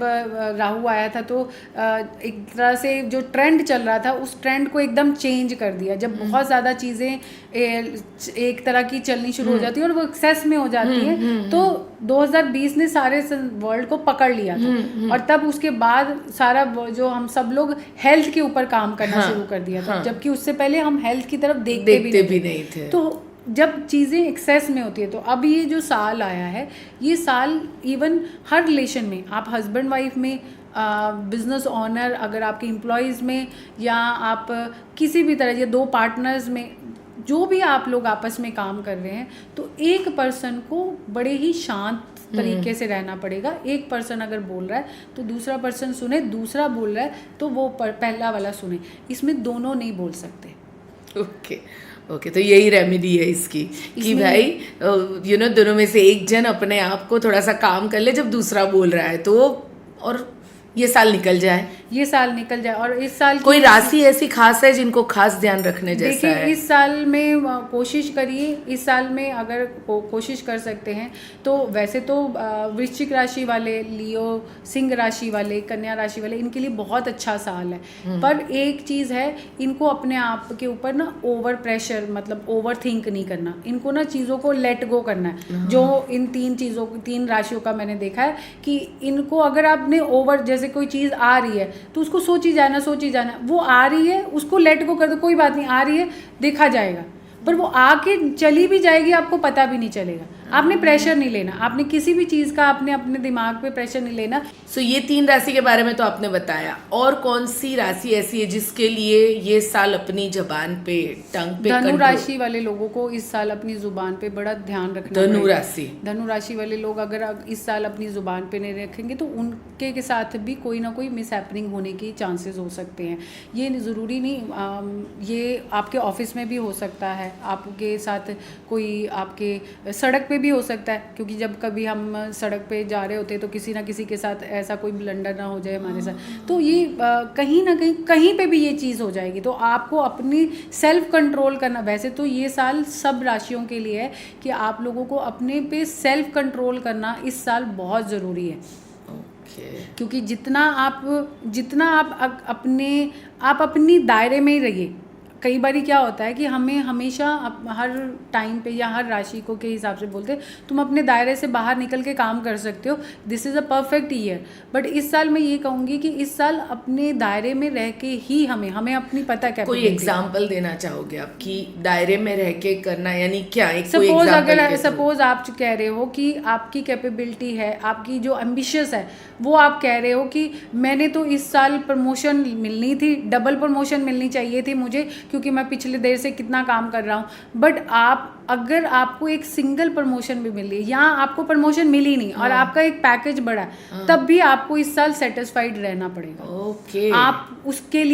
राहु आया था तो एक तरह से जो ट्रेंड चल रहा था उस ट्रेंड को एकदम चेंज कर दिया। जब बहुत ज़्यादा चीज़ें एक तरह की चलनी शुरू हो जाती है और वो एक्सेस में हो जाती है, तो 2020 ने सारे वर्ल्ड को पकड़ लिया था और तब उसके बाद सारा जो हम सब लोग हेल्थ के ऊपर काम करना शुरू कर दिया था, जबकि उससे पहले हम हेल्थ की तरफ देखते भी नहीं थे। तो जब चीज़ें एक्सेस में होती है तो अब ये जो साल आया है, ये साल इवन हर रिलेशन में, आप हस्बैंड वाइफ में, बिजनेस ऑनर, अगर आपके एम्प्लॉयज़ में, या आप किसी भी तरह ये 2 पार्टनर्स में, जो भी आप लोग आपस में काम कर रहे हैं, तो एक पर्सन को बड़े ही शांत तरीके से रहना पड़ेगा। एक पर्सन अगर बोल रहा है तो दूसरा पर्सन सुने, दूसरा बोल रहा है तो वो पहला वाला सुने, इसमें दोनों नहीं बोल सकते। ओके, तो यही रेमेडी है इसकी कि भाई दोनों में से एक जन अपने आप को थोड़ा सा काम कर ले जब दूसरा बोल रहा है, तो और ये साल निकल जाए। और इस साल कोई राशि ऐसी खास है जिनको खास ध्यान रखने जैसा है? देखिए, इस साल में कोशिश करिए, इस साल में अगर कोशिश कर सकते हैं तो वैसे तो वृश्चिक राशि वाले, लियो, सिंह राशि वाले, कन्या राशि वाले, इनके लिए बहुत अच्छा साल है। पर एक चीज़ है, इनको अपने आप के ऊपर ना ओवर प्रेशर, मतलब ओवर थिंक नहीं करना, इनको ना चीज़ों को लेट गो करना है। जो इन 3 राशियों का मैंने देखा है कि इनको अगर आपने ओवर, जैसे कोई चीज़ आ रही है तो उसको सोची जाना, वो आ रही है उसको लेट गो कर दो, कोई बात नहीं, आ रही है देखा जाएगा, पर वो आके चली भी जाएगी, आपको पता भी नहीं चलेगा। आपने प्रेशर नहीं लेना, आपने किसी भी चीज़ का अपने दिमाग पे प्रेशर नहीं लेना। सो ये 3 राशि के बारे में तो आपने बताया, और कौन सी राशि ऐसी है जिसके लिए ये साल अपनी जबान पे, टंग पे? धनु राशि वाले लोगों को इस साल अपनी जुबान पे बड़ा ध्यान रखना। धनु राशि वाले लोग अगर इस साल अपनी जुबान पे नहीं रखेंगे तो उनके के साथ भी कोई ना कोई मिसहैपनिंग होने की चांसेस हो सकते हैं। ये ज़रूरी नहीं, ये आपके ऑफिस में भी हो सकता है, आपके साथ कोई आपके सड़क भी हो सकता है, क्योंकि जब कभी हम सड़क पे जा रहे होते हैं तो किसी ना किसी के साथ ऐसा कोई ब्लंडर ना हो जाए हमारे साथ, तो ये कहीं ना कहीं पे भी ये चीज़ हो जाएगी। तो आपको अपनी सेल्फ कंट्रोल करना, वैसे तो ये साल सब राशियों के लिए है कि आप लोगों को अपने पे सेल्फ कंट्रोल करना इस साल बहुत ज़रूरी है। क्योंकि जितना आप अपनी दायरे में ही रहिए। कई बार क्या होता है कि हमें हमेशा हर टाइम पे या हर राशि को के हिसाब से बोलते हैं तुम अपने दायरे से बाहर निकल के काम कर सकते हो, this is a perfect year. But इस साल मैं ये कहूँगी कि इस साल अपने दायरे में रह के ही हमें अपनी पता क्या। कोई एग्जाम्पल देना चाहोगे आप कि दायरे में रह के करना यानी क्या? सपोज आप कह रहे हो कि आपकी कैपेबिलिटी है, आपकी जो एम्बिशियस है, वो आप कह रहे हो कि मैंने तो इस साल प्रमोशन मिलनी थी, डबल प्रमोशन मिलनी चाहिए थी मुझे, क्योंकि मैं पिछले देर से कितना काम कर रहा हूँ। बट अगर आपको एक सिंगल प्रमोशन भी मिली, या आपको प्रमोशन मिली नहीं और आपका एक पैकेज बढ़ा है, तब भी आपको इस साल सेटिस्फाइड रहना पड़ेगा। आप उसके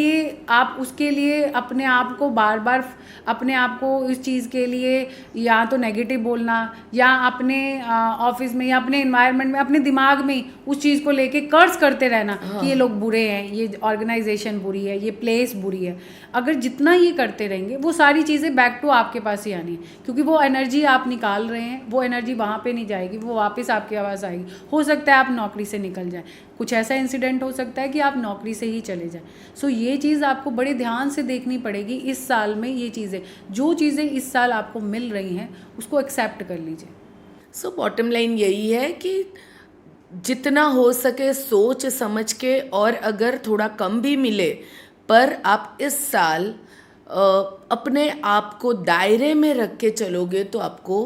लिए अपने आप को बार बार अपने आप को इस चीज़ के लिए या तो नेगेटिव बोलना, या अपने ऑफिस में या अपने एनवायरनमेंट में अपने दिमाग में उस चीज़ को लेके कर्ज करते रहना कि ये लोग बुरे हैं, ये ऑर्गेनाइजेशन बुरी है, ये प्लेस बुरी है। अगर जितना ये करते रहेंगे वो सारी चीज़ें बैक टू आपके पास ही आनी है, क्योंकि वो एनर्जी आप निकाल रहे हैं, वो एनर्जी वहाँ पे नहीं जाएगी, वो वापस आपके पास आएगी। हो सकता है आप नौकरी से निकल जाए, कुछ ऐसा इंसिडेंट हो सकता है कि आप नौकरी से ही चले जाएं। सो ये चीज़ आपको बड़े ध्यान से देखनी पड़ेगी इस साल में। ये चीज़ें, जो चीज़ें इस साल आपको मिल रही हैं उसको एक्सेप्ट कर लीजिए। सो बॉटम लाइन यही है कि जितना हो सके सोच समझ के, और अगर थोड़ा कम भी मिले पर आप इस साल अपने आप को दायरे में रख के चलोगे तो आपको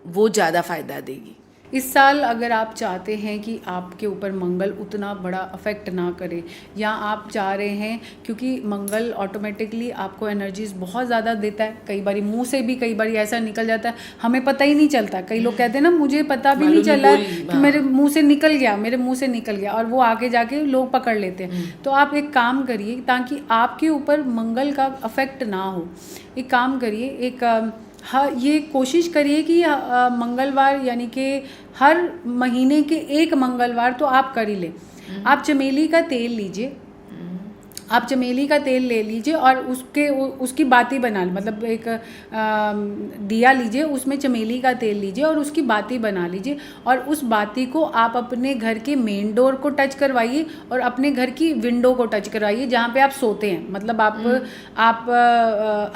वो ज़्यादा फ़ायदा देगी। इस साल अगर आप चाहते हैं कि आपके ऊपर मंगल उतना बड़ा अफेक्ट ना करे, या आप चाह रहे हैं, क्योंकि मंगल ऑटोमेटिकली आपको एनर्जीज बहुत ज़्यादा देता है, कई बारी मुंह से भी कई बारी ऐसा निकल जाता है हमें पता ही नहीं चलता। कई लोग कहते हैं ना, मुझे पता भी नहीं चला कि मेरे मुंह से निकल गया, और वो आगे जाके लोग पकड़ लेते हैं। तो आप एक काम करिए, ताकि आपके ऊपर मंगल का अफेक्ट ना हो, एक काम करिए, ये कोशिश करिए कि मंगलवार, यानी कि हर महीने के एक मंगलवार तो आप कर ही लें। आप चमेली का तेल लीजिए, आप चमेली का तेल ले लीजिए और उसकी बाती बना ली, मतलब एक दिया लीजिए, उसमें चमेली का तेल लीजिए और उसकी बाती बना लीजिए और उस बाती को आप अपने घर के मेन डोर को टच करवाइए और अपने घर की विंडो को टच करवाइए जहाँ पे आप सोते हैं। मतलब आप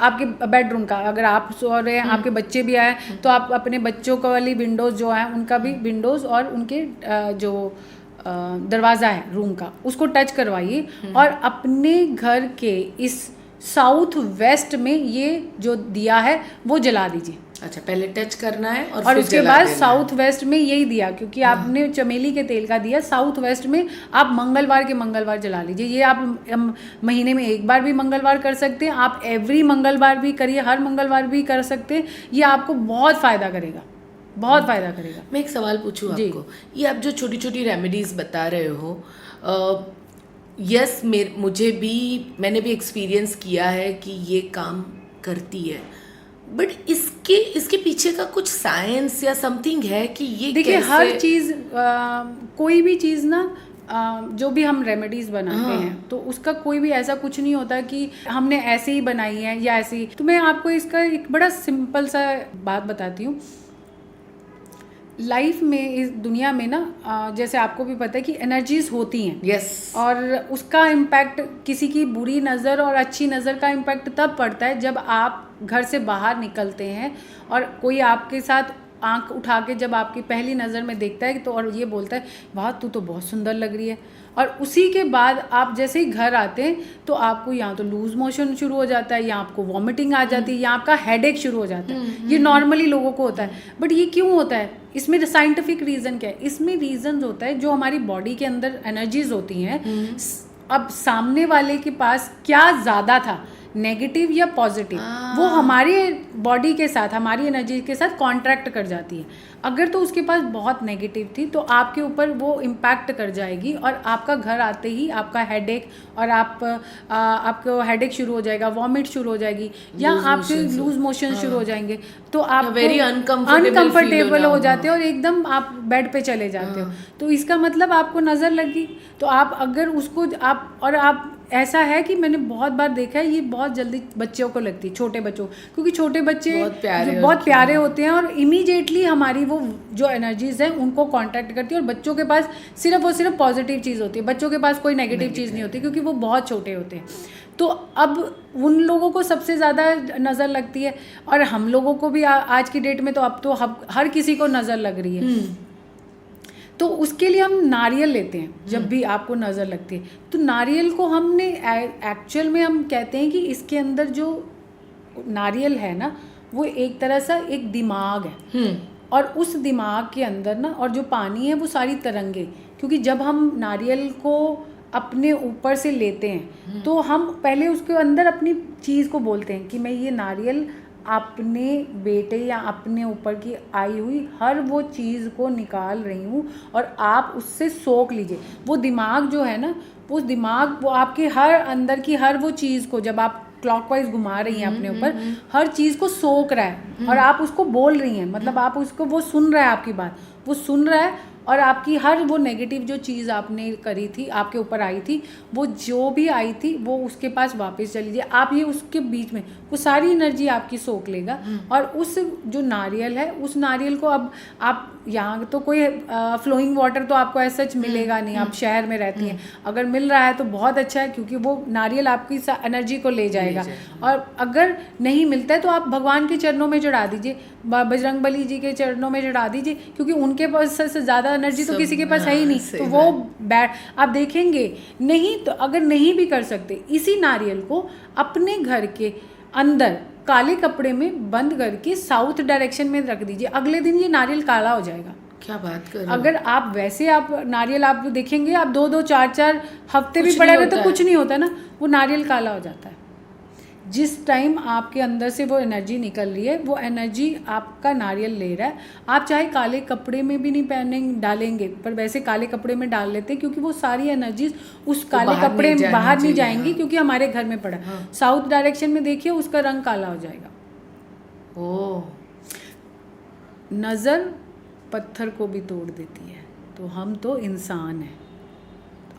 आपके बेडरूम का, अगर आप सो रहे हैं, आपके बच्चे भी आए तो आप अपने बच्चों को वाली विंडोज़ जो हैं उनका भी विंडोज़ और उनके जो दरवाज़ा है रूम का उसको टच करवाइए और अपने घर के इस साउथ वेस्ट में ये जो दिया है वो जला दीजिए। अच्छा, पहले टच करना है और और फिर उसके जला बाद देना साउथ वेस्ट में यही दिया, क्योंकि आपने चमेली के तेल का दिया, साउथ वेस्ट में आप मंगलवार के मंगलवार जला लीजिए। ये आप महीने में एक बार भी मंगलवार कर सकते हैं, आप एवरी मंगलवार भी करिए, हर मंगलवार भी कर सकते हैं। ये आपको बहुत फ़ायदा करेगा, बहुत फ़ायदा करेगा। मैं एक सवाल पूछूं आपको, ये आप जो छोटी छोटी रेमेडीज़ बता रहे हो, यस मैंने भी एक्सपीरियंस किया है कि ये काम करती है, बट इसके पीछे का कुछ साइंस या समथिंग है कि ये देखिए कैसे? हर चीज़ कोई भी चीज़ ना जो भी हम रेमेडीज़ बनाते हैं तो उसका कोई भी ऐसा कुछ नहीं होता कि हमने ऐसे ही बनाई है या ऐसे ही। तो मैं आपको इसका एक बड़ा सिंपल सा बात बताती हूँ। लाइफ में, इस दुनिया में ना, जैसे आपको भी पता है कि एनर्जीज होती हैं। यस। और उसका इम्पैक्ट, किसी की बुरी नज़र और अच्छी नज़र का इम्पैक्ट तब पड़ता है जब आप घर से बाहर निकलते हैं और कोई आपके साथ आंख उठा के जब आपकी पहली नज़र में देखता है तो और ये बोलता है वाह तू तो बहुत सुंदर लग रही है, और उसी के बाद आप जैसे ही घर आते हैं तो आपको यहाँ तो लूज मोशन शुरू हो जाता है, या आपको वॉमिटिंग आ जाती है, या आपका हेडेक शुरू हो जाता है। ये नॉर्मली लोगों को होता है, बट ये क्यों होता है? इसमें साइंटिफिक रीज़न क्या है? इसमें रीज़न होता है जो हमारी बॉडी के अंदर एनर्जीज होती हैं, अब सामने वाले के पास क्या ज़्यादा था, नेगेटिव या पॉजिटिव, वो हमारी बॉडी के साथ, हमारी एनर्जी के साथ कॉन्ट्रैक्ट कर जाती है। अगर तो उसके पास बहुत नेगेटिव थी तो आपके ऊपर वो इम्पैक्ट कर जाएगी और आपका घर आते ही आपका हेडेक, और आपको हेडेक शुरू हो जाएगा, वॉमिट शुरू हो जाएगी, या आपके लूज मोशन शुरू हो जाएंगे, तो आप वेरी अनकंफर्टेबल हो जाते हो और एकदम आप बेड पे चले जाते हो। तो इसका मतलब आपको नज़र लगी, तो आप अगर उसको आप ऐसा है कि मैंने बहुत बार देखा है, ये बहुत जल्दी बच्चों को लगती है, छोटे बच्चों, क्योंकि छोटे बच्चे बहुत प्यारे होते हैं और इमीडिएटली हमारी वो जो एनर्जीज हैं उनको कांटेक्ट करती है, और बच्चों के पास सिर्फ और सिर्फ पॉजिटिव चीज़ होती है, बच्चों के पास कोई नेगेटिव चीज़ नहीं होती, क्योंकि वो बहुत छोटे होते हैं। तो अब उन लोगों को सबसे ज़्यादा नज़र लगती है, और हम लोगों को भी आज की डेट में तो अब तो हर किसी को नज़र लग रही है। तो उसके लिए हम नारियल लेते हैं जब भी आपको नज़र लगती है। तो नारियल को हमने एक्चुअल में हम कहते हैं कि इसके अंदर जो नारियल है ना, वो एक तरह सा एक दिमाग है, और उस दिमाग के अंदर ना, और जो पानी है वो सारी तरंगे, क्योंकि जब हम नारियल को अपने ऊपर से लेते हैं तो हम पहले उसके अंदर अपनी चीज़ को बोलते हैं कि मैं ये नारियल अपने बेटे या अपने ऊपर की आई हुई हर वो चीज़ को निकाल रही हूँ, और आप उससे सोख लीजिए। वो दिमाग जो है ना, वो दिमाग वो आपके हर अंदर की हर वो चीज़ को, जब आप क्लॉकवाइज घुमा रही हैं अपने ऊपर, हर चीज़ को सोख रहा है, और आप उसको बोल रही हैं, मतलब आप उसको, वो सुन रहा है आपकी बात, वो सुन रहा है, और आपकी हर वो नेगेटिव जो चीज़ आपने करी थी, आपके ऊपर आई थी, वो जो भी आई थी वो उसके पास वापस चली जाए। आप ये उसके बीच में वो सारी एनर्जी आपकी सोख लेगा, और उस जो नारियल है, उस नारियल को अब आप यहाँ तो कोई फ्लोइंग वाटर तो आपको ऐसा सच मिलेगा नहीं, आप शहर में रहती हैं, अगर मिल रहा है तो बहुत अच्छा है, क्योंकि वो नारियल आपकी एनर्जी को ले जाएगा। और अगर नहीं मिलता है तो आप भगवान के चरणों में चढ़ा दीजिए, बजरंगबली जी के चरणों में चढ़ा दीजिए, क्योंकि उनके पास से ज़्यादा एनर्जी तो किसी के पास है ही नहीं, तो वो आप देखेंगे। नहीं तो अगर नहीं भी कर सकते, इसी नारियल को अपने घर के अंदर काले कपड़े में बंद करके साउथ डायरेक्शन में रख दीजिए, अगले दिन ये नारियल काला हो जाएगा। क्या बात कर रहे हो? अगर आप वैसे आप नारियल आप देखेंगे, आप 2-2 4-4 हफ्ते भी पड़े हुए तो कुछ नहीं होता ना, वो नारियल काला हो जाता है। जिस टाइम आपके अंदर से वो एनर्जी निकल रही है, वो एनर्जी आपका नारियल ले रहा है। आप चाहे काले कपड़े में भी नहीं डालेंगे, पर वैसे काले कपड़े में डाल लेते हैं, क्योंकि वो सारी एनर्जीज उस काले कपड़े में बाहर नहीं जाएंगी, क्योंकि हमारे घर में पड़ा। साउथ डायरेक्शन में देखिए, उसका रंग काला हो जाएगा। ओह, नज़र पत्थर को भी तोड़ देती है, तो हम तो इंसान हैं,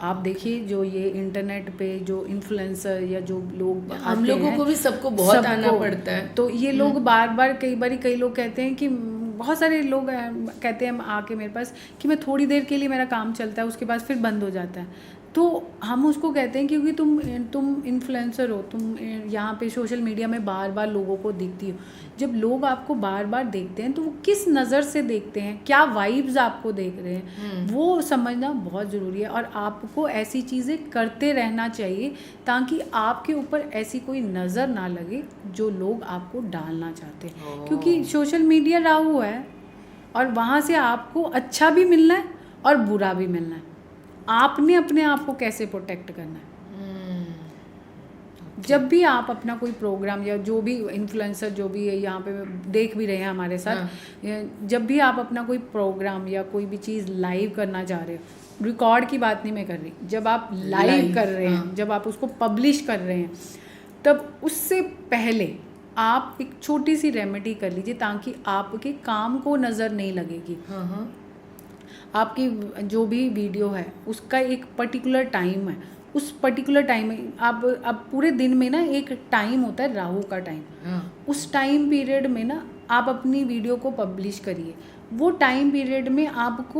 आप देखिए जो ये इंटरनेट पे जो इन्फ्लुएंसर या जो लोग हम आते लोगों हैं, को भी सबको बहुत आना सबको, पड़ता है। तो ये लोग बार बार कई लोग कहते हैं कि बहुत सारे लोग कहते हैं आके मेरे पास कि मैं थोड़ी देर के लिए मेरा काम चलता है, उसके बाद फिर बंद हो जाता है। तो हम उसको कहते हैं क्योंकि तुम इन्फ्लुएंसर हो, तुम यहाँ पे सोशल मीडिया में बार बार लोगों को दिखती हो। जब लोग आपको बार बार देखते हैं तो वो किस नज़र से देखते हैं, क्या वाइब्स आपको देख रहे हैं, वो समझना बहुत ज़रूरी है। और आपको ऐसी चीज़ें करते रहना चाहिए ताकि आपके ऊपर ऐसी कोई नज़र ना लगे जो लोग आपको डालना चाहते हैं। क्योंकि सोशल मीडिया राहु है और वहाँ से आपको अच्छा भी मिलना है और बुरा भी मिलना है। आपने अपने आप को कैसे प्रोटेक्ट करना है। जब भी आप अपना कोई प्रोग्राम या जो भी इन्फ्लुएंसर जो भी है यहाँ पे देख भी रहे हैं हमारे साथ, जब भी आप अपना कोई प्रोग्राम या कोई भी चीज़ लाइव करना चाह रहे हो, रिकॉर्ड की बात नहीं मैं कर रही, जब आप लाइव कर रहे हैं, जब आप उसको पब्लिश कर रहे हैं, तब उससे पहले आप एक छोटी सी रेमेडी कर लीजिए ताकि आपके काम को नज़र नहीं लगेगी। आपकी जो भी वीडियो है उसका एक पर्टिकुलर टाइम है, उस पर्टिकुलर टाइम में आप पूरे दिन में ना एक टाइम होता है राहु का टाइम, उस टाइम पीरियड में ना आप अपनी वीडियो को पब्लिश करिए। वो टाइम पीरियड में आप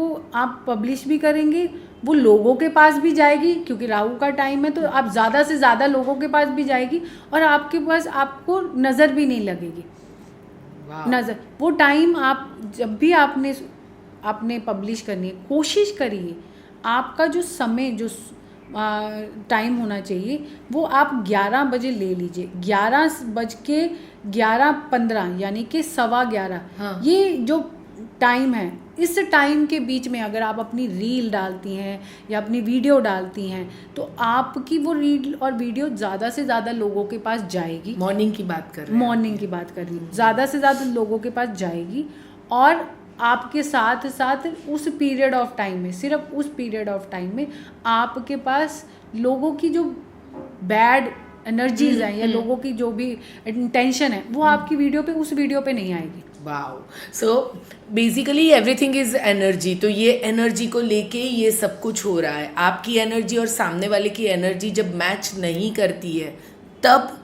पब्लिश भी करेंगे, वो लोगों के पास भी जाएगी क्योंकि राहु का टाइम है, तो आप ज़्यादा से ज़्यादा लोगों के पास भी जाएगी और आपके पास आपको नज़र भी नहीं लगेगी। नज़र वो टाइम आप जब भी आपने पब्लिश करनी है, कोशिश करिए आपका जो समय जो टाइम होना चाहिए वो आप 11 बजे ले लीजिए। 11:15 यानी कि 11:15 ये जो टाइम है, इस टाइम के बीच में अगर आप अपनी रील डालती हैं या अपनी वीडियो डालती हैं तो आपकी वो रील और वीडियो ज़्यादा से ज़्यादा लोगों के पास जाएगी। मॉर्निंग की बात कर रहे हैं, मॉर्निंग की बात कर रही हूँ, ज़्यादा से ज़्यादा लोगों के पास जाएगी। और आपके साथ साथ उस पीरियड ऑफ टाइम में, सिर्फ उस पीरियड ऑफ टाइम में आपके पास लोगों की जो बैड एनर्जीज हैं या लोगों की जो भी टेंशन है वो आपकी वीडियो पे, उस वीडियो पे नहीं आएगी। Wow, so basically everything is energy. तो ये एनर्जी को लेके ये सब कुछ हो रहा है। आपकी एनर्जी और सामने वाले की एनर्जी जब मैच नहीं करती है तब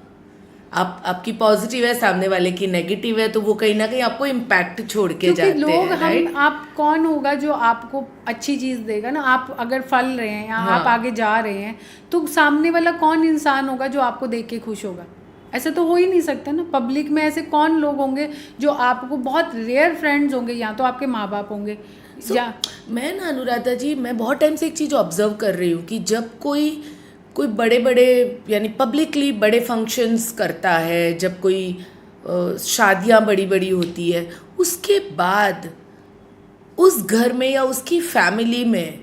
आपकी पॉजिटिव है, सामने वाले की नेगेटिव है, तो वो कहीं ना कहीं आपको इम्पैक्ट छोड़ के जाते हैं, राइट? आप कौन होगा जो आपको अच्छी चीज़ देगा ना। आप अगर फल रहे हैं या आप आगे जा रहे हैं तो सामने वाला कौन इंसान होगा जो आपको देख के खुश होगा? ऐसा तो हो ही नहीं सकता ना। पब्लिक में ऐसे कौन लोग होंगे जो आपको, बहुत रेयर फ्रेंड्स होंगे, या तो आपके माँ बाप होंगे। या मैं ना अनुराधा जी, मैं बहुत टाइम से एक चीज़ ऑब्जर्व कर रही हूँ कि जब कोई बड़े बड़े यानी पब्लिकली बड़े फंक्शंस करता है, जब कोई शादियाँ बड़ी बड़ी होती है, उसके बाद उस घर में या उसकी फैमिली में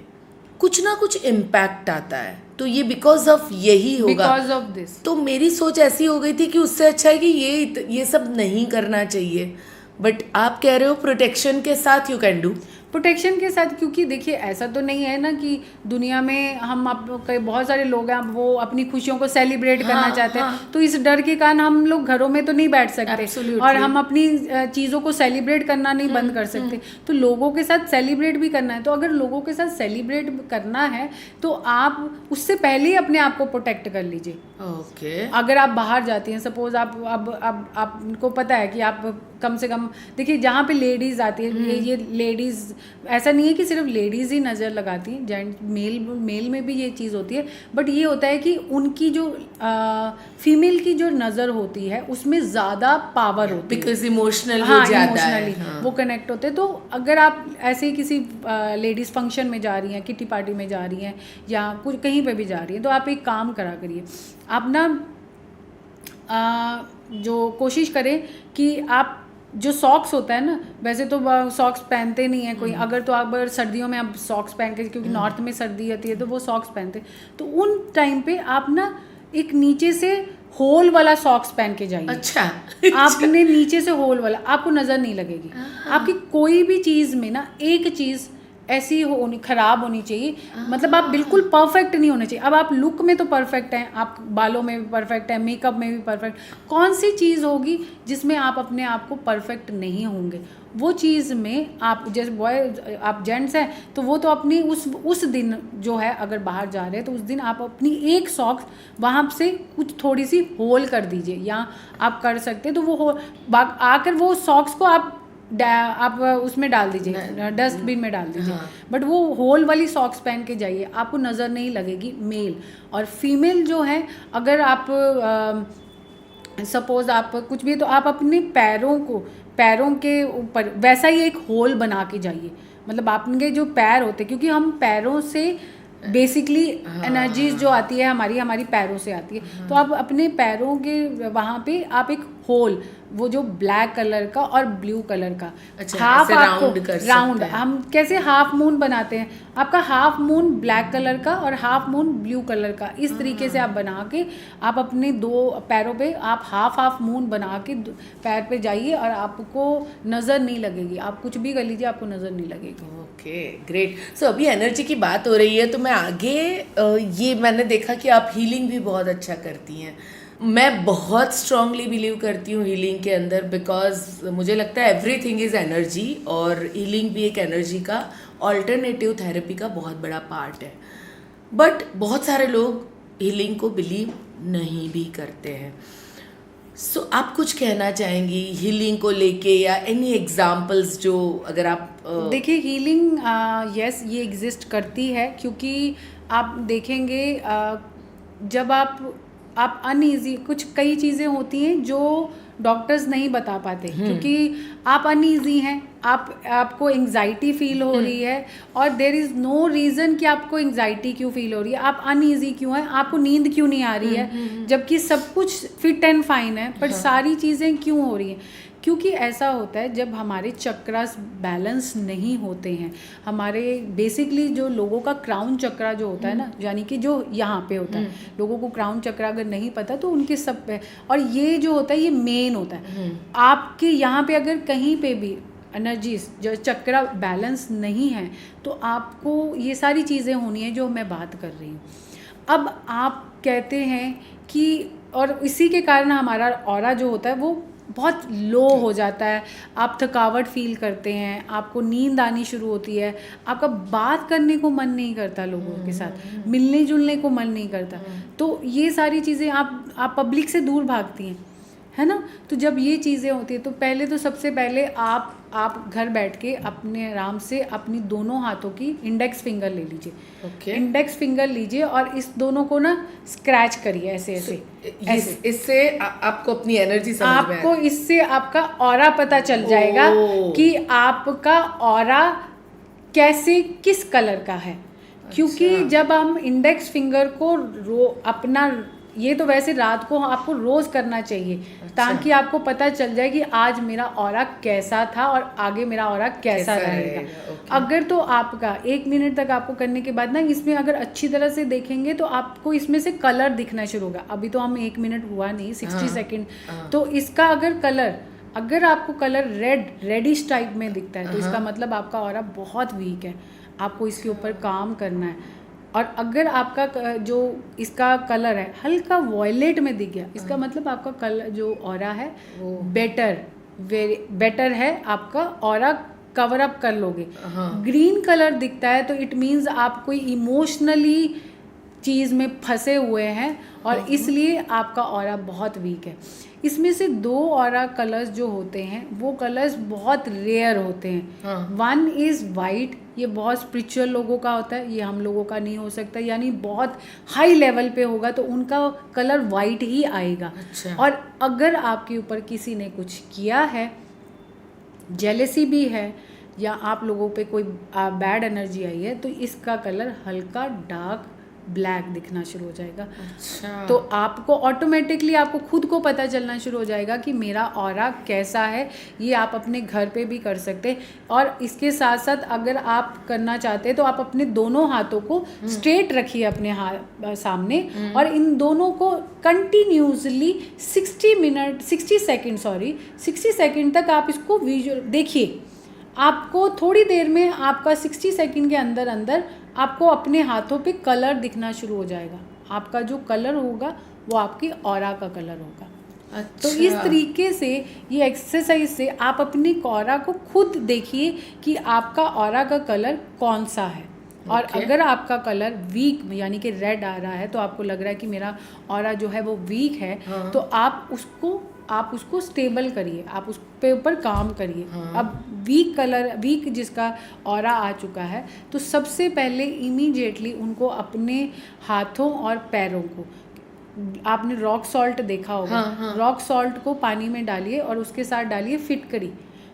कुछ ना कुछ इम्पैक्ट आता है। तो ये बिकॉज ऑफ यही होगा, बिकॉज ऑफ दिस। तो मेरी सोच ऐसी हो गई थी कि उससे अच्छा है कि ये सब नहीं करना चाहिए। बट आप कह रहे हो प्रोटेक्शन के साथ यू कैन डू। प्रोटेक्शन के साथ, क्योंकि देखिए ऐसा तो नहीं है ना कि दुनिया में हम बहुत सारे लोग हैं वो अपनी खुशियों को सेलिब्रेट करना चाहते हैं, तो इस डर के कारण हम लोग घरों में तो नहीं बैठ सकते। Absolutely. और हम अपनी चीज़ों को सेलिब्रेट करना नहीं बंद कर सकते। तो लोगों के साथ सेलिब्रेट भी करना है। तो अगर लोगों के साथ सेलिब्रेट करना है तो आप उससे पहले ही अपने आप को प्रोटेक्ट कर लीजिए। ओके अगर आप बाहर जाती हैं, सपोज आप अब आपको पता है कि आप कम से कम, देखिए जहाँ पे लेडीज़ आती है, ये लेडीज़, ऐसा नहीं है कि सिर्फ लेडीज़ ही नज़र लगाती हैं, जेंट मेल में भी ये चीज़ होती है। बट ये होता है कि उनकी जो फीमेल की जो नज़र होती है उसमें ज़्यादा पावर होती है, बिकॉज इमोशनल इमोशनली वो कनेक्ट होते हैं। तो अगर आप ऐसे ही किसी लेडीज़ फंक्शन में जा रही हैं, किटी पार्टी में जा रही हैं या कुछ कहीं पे भी जा रही हैं, तो आप एक काम करा करिए, आप ना जो कोशिश करें कि आप जो सॉक्स होता है ना, वैसे तो सॉक्स पहनते नहीं है कोई, अगर तो आप सर्दियों में आप सॉक्स पहन के, क्योंकि नॉर्थ में सर्दी आती है तो वो सॉक्स पहनते, तो उन टाइम पे आप ना एक नीचे से होल वाला सॉक्स पहन के जाइए। अच्छा आपने नीचे से होल वाला, आपको नज़र नहीं लगेगी। आपकी कोई भी चीज़ में ना एक चीज़ ऐसी होनी, खराब होनी चाहिए। मतलब आप बिल्कुल परफेक्ट नहीं होने चाहिए। अब आप लुक में तो परफेक्ट हैं, आप बालों में भी परफेक्ट हैं, मेकअप में भी परफेक्ट, कौन सी चीज़ होगी जिसमें आप अपने आप को परफेक्ट नहीं होंगे? वो चीज़ में आप, जैसे बॉय, आप जेंट्स हैं तो वो तो अपनी उस दिन जो है, अगर बाहर जा रहे हैं तो उस दिन आप अपनी एक सॉक्स वहाँ से कुछ थोड़ी सी होल कर दीजिए, या आप कर सकते हैं तो वो आकर वो सॉक्स को आप उसमें डाल दीजिए, डस्टबिन में डाल दीजिए। हाँ। बट वो होल वाली सॉक्स पहन के जाइए, आपको नज़र नहीं लगेगी। मेल और फीमेल जो है, अगर आप सपोज आप कुछ भी, तो आप अपने पैरों के ऊपर वैसा ही एक होल बना के जाइए। मतलब आपके जो पैर होते, क्योंकि हम पैरों से बेसिकली एनर्जीज जो आती है हमारी पैरों से आती है। तो आप अपने पैरों के वहाँ पे आप एक होल, वो जो ब्लैक कलर का और ब्लू कलर का, अच्छा, हाफ ऐसे आपको राउंड कर सकते राउंड, हैं। हम कैसे हाफ मून बनाते हैं, आपका हाफ मून ब्लैक कलर का और हाफ मून ब्लू कलर का, इस तरीके से आप बना के आप अपने दो पैरों पे आप हाफ मून बना के पैर पे जाइए और आपको नज़र नहीं लगेगी। आप कुछ भी कर लीजिए, आपको नज़र नहीं लगेगी। Okay, great. सो अभी एनर्जी की बात हो रही है तो मैं आगे ये मैंने देखा कि आप हीलिंग भी बहुत अच्छा करती हैं। मैं बहुत स्ट्रांगली बिलीव करती हूँ हीलिंग के अंदर, बिकॉज मुझे लगता है एवरीथिंग इज़ एनर्जी, और हीलिंग भी एक एनर्जी का, ऑल्टरनेटिव थेरेपी का बहुत बड़ा पार्ट है। बट बहुत सारे लोग हीलिंग को बिलीव नहीं भी करते हैं। सो आप कुछ कहना चाहेंगी हीलिंग को लेके, या एनी एग्जाम्पल्स जो अगर आप देखिए, हीलिंग यस ये एग्जिस्ट करती है, क्योंकि आप देखेंगे जब आप अनईजी, कुछ कई चीज़ें होती हैं जो डॉक्टर्स नहीं बता पाते, क्योंकि आप अनईजी हैं, आपको एंग्जाइटी फील हो रही है, और देर इज़ नो रीज़न कि आपको एंग्जाइटी क्यों फील हो रही है, आप अनईजी क्यों हैं, आपको नींद क्यों नहीं आ रही है, जबकि सब कुछ फिट एंड फाइन है, पर सारी चीज़ें क्यों हो रही हैं? क्योंकि ऐसा होता है जब हमारे चक्रास बैलेंस नहीं होते हैं। हमारे बेसिकली जो लोगों का क्राउन चक्रा जो होता है ना, यानी कि जो यहाँ पे होता है, लोगों को क्राउन चक्रा अगर नहीं पता तो उनके सब पे, और ये जो होता है ये मेन होता है। आपके यहाँ पे अगर कहीं पे भी एनर्जीज जो चक्रा बैलेंस नहीं है तो आपको ये सारी चीज़ें होनी है जो मैं बात कर रही हूँ। अब आप कहते हैं कि, और इसी के कारण हमारा ऑरा जो होता है वो बहुत लो हो जाता है, आप थकावट फील करते हैं, आपको नींद आनी शुरू होती है, आपका बात करने को मन नहीं करता, लोगों के साथ मिलने जुलने को मन नहीं करता। तो ये सारी चीज़ें आप पब्लिक से दूर भागती हैं, है ना। तो जब ये चीज़ें होती है तो पहले तो सबसे पहले आप घर बैठ के अपने आराम से अपनी दोनों हाथों की इंडेक्स फिंगर ले लीजिए। ओके। इंडेक्स फिंगर लीजिए और इस दोनों को ना स्क्रैच करिए ऐसे ऐसे। इससे आपको अपनी एनर्जी समझ में आपको इससे आपका ऑरा पता चल जाएगा कि आपका ऑरा कैसे, किस कलर का है। क्योंकि जब हम इंडेक्स फिंगर को अपना, ये तो वैसे रात को आपको रोज करना चाहिए, ताकि आपको पता चल जाए कि आज मेरा ऑरा कैसा था और आगे मेरा ऑरा कैसा रहेगा। अगर तो आपका 1 मिनट तक आपको करने के बाद ना, इसमें अगर अच्छी तरह से देखेंगे तो आपको इसमें से कलर दिखना शुरू होगा। अभी तो हम 1 मिनट हुआ नहीं, 60 सेकेंड। तो इसका अगर आपको कलर रेडिश टाइप में दिखता है तो इसका मतलब आपका ऑरा बहुत वीक है, आपको इसके ऊपर काम करना है। और अगर आपका जो इसका कलर है हल्का वॉयलेट में दिख गया, इसका मतलब आपका कलर जो ऑरा है वो बेटर है, आपका ऑरा कवर अप कर लोगे। ग्रीन कलर दिखता है तो इट मीन्स आप कोई इमोशनली चीज़ में फंसे हुए हैं और इसलिए आपका ऑरा बहुत वीक है। इसमें से 2 ऑरा कलर्स जो होते हैं वो कलर्स बहुत रेयर होते हैं। वन इज़ वाइट, ये बहुत स्पिरिचुअल लोगों का होता है, ये हम लोगों का नहीं हो सकता, यानी बहुत हाई लेवल पे होगा तो उनका कलर वाइट ही आएगा। अच्छा। और अगर आपके ऊपर किसी ने कुछ किया है, जेलेसी भी है, या आप लोगों पे कोई बैड एनर्जी आई है, तो इसका कलर हल्का डार्क ब्लैक दिखना शुरू हो जाएगा। अच्छा। तो आपको ऑटोमेटिकली आपको खुद को पता चलना शुरू हो जाएगा कि मेरा ऑरा कैसा है। ये आप अपने घर पे भी कर सकते हैं। और इसके साथ साथ अगर आप करना चाहते हैं तो आप अपने दोनों हाथों को स्ट्रेट रखिए अपने सामने, और इन दोनों को कंटिन्यूसली 60 सेकेंड तक आप इसको विजुअल देखिए। आपको थोड़ी देर में, आपका 60 सेकंड के अंदर अंदर आपको अपने हाथों पे कलर दिखना शुरू हो जाएगा। आपका जो कलर होगा वो आपकी ऑरा का कलर होगा। तो इस तरीके से ये एक्सरसाइज से आप अपनी ऑरा को खुद देखिए कि आपका ऑरा का कलर कौन सा है। और अगर आपका कलर वीक यानी कि रेड आ रहा है तो आपको लग रहा है कि मेरा ऑरा जो है वो वीक है, तो आप उसको स्टेबल करिए, आप उस पे ऊपर काम करिए। अब वीक जिसका ऑरा आ चुका है तो सबसे पहले इमीडिएटली उनको अपने हाथों और पैरों को, आपने रॉक सॉल्ट देखा होगा, रॉक सॉल्ट को पानी में डालिए और उसके साथ डालिए फिटकरी।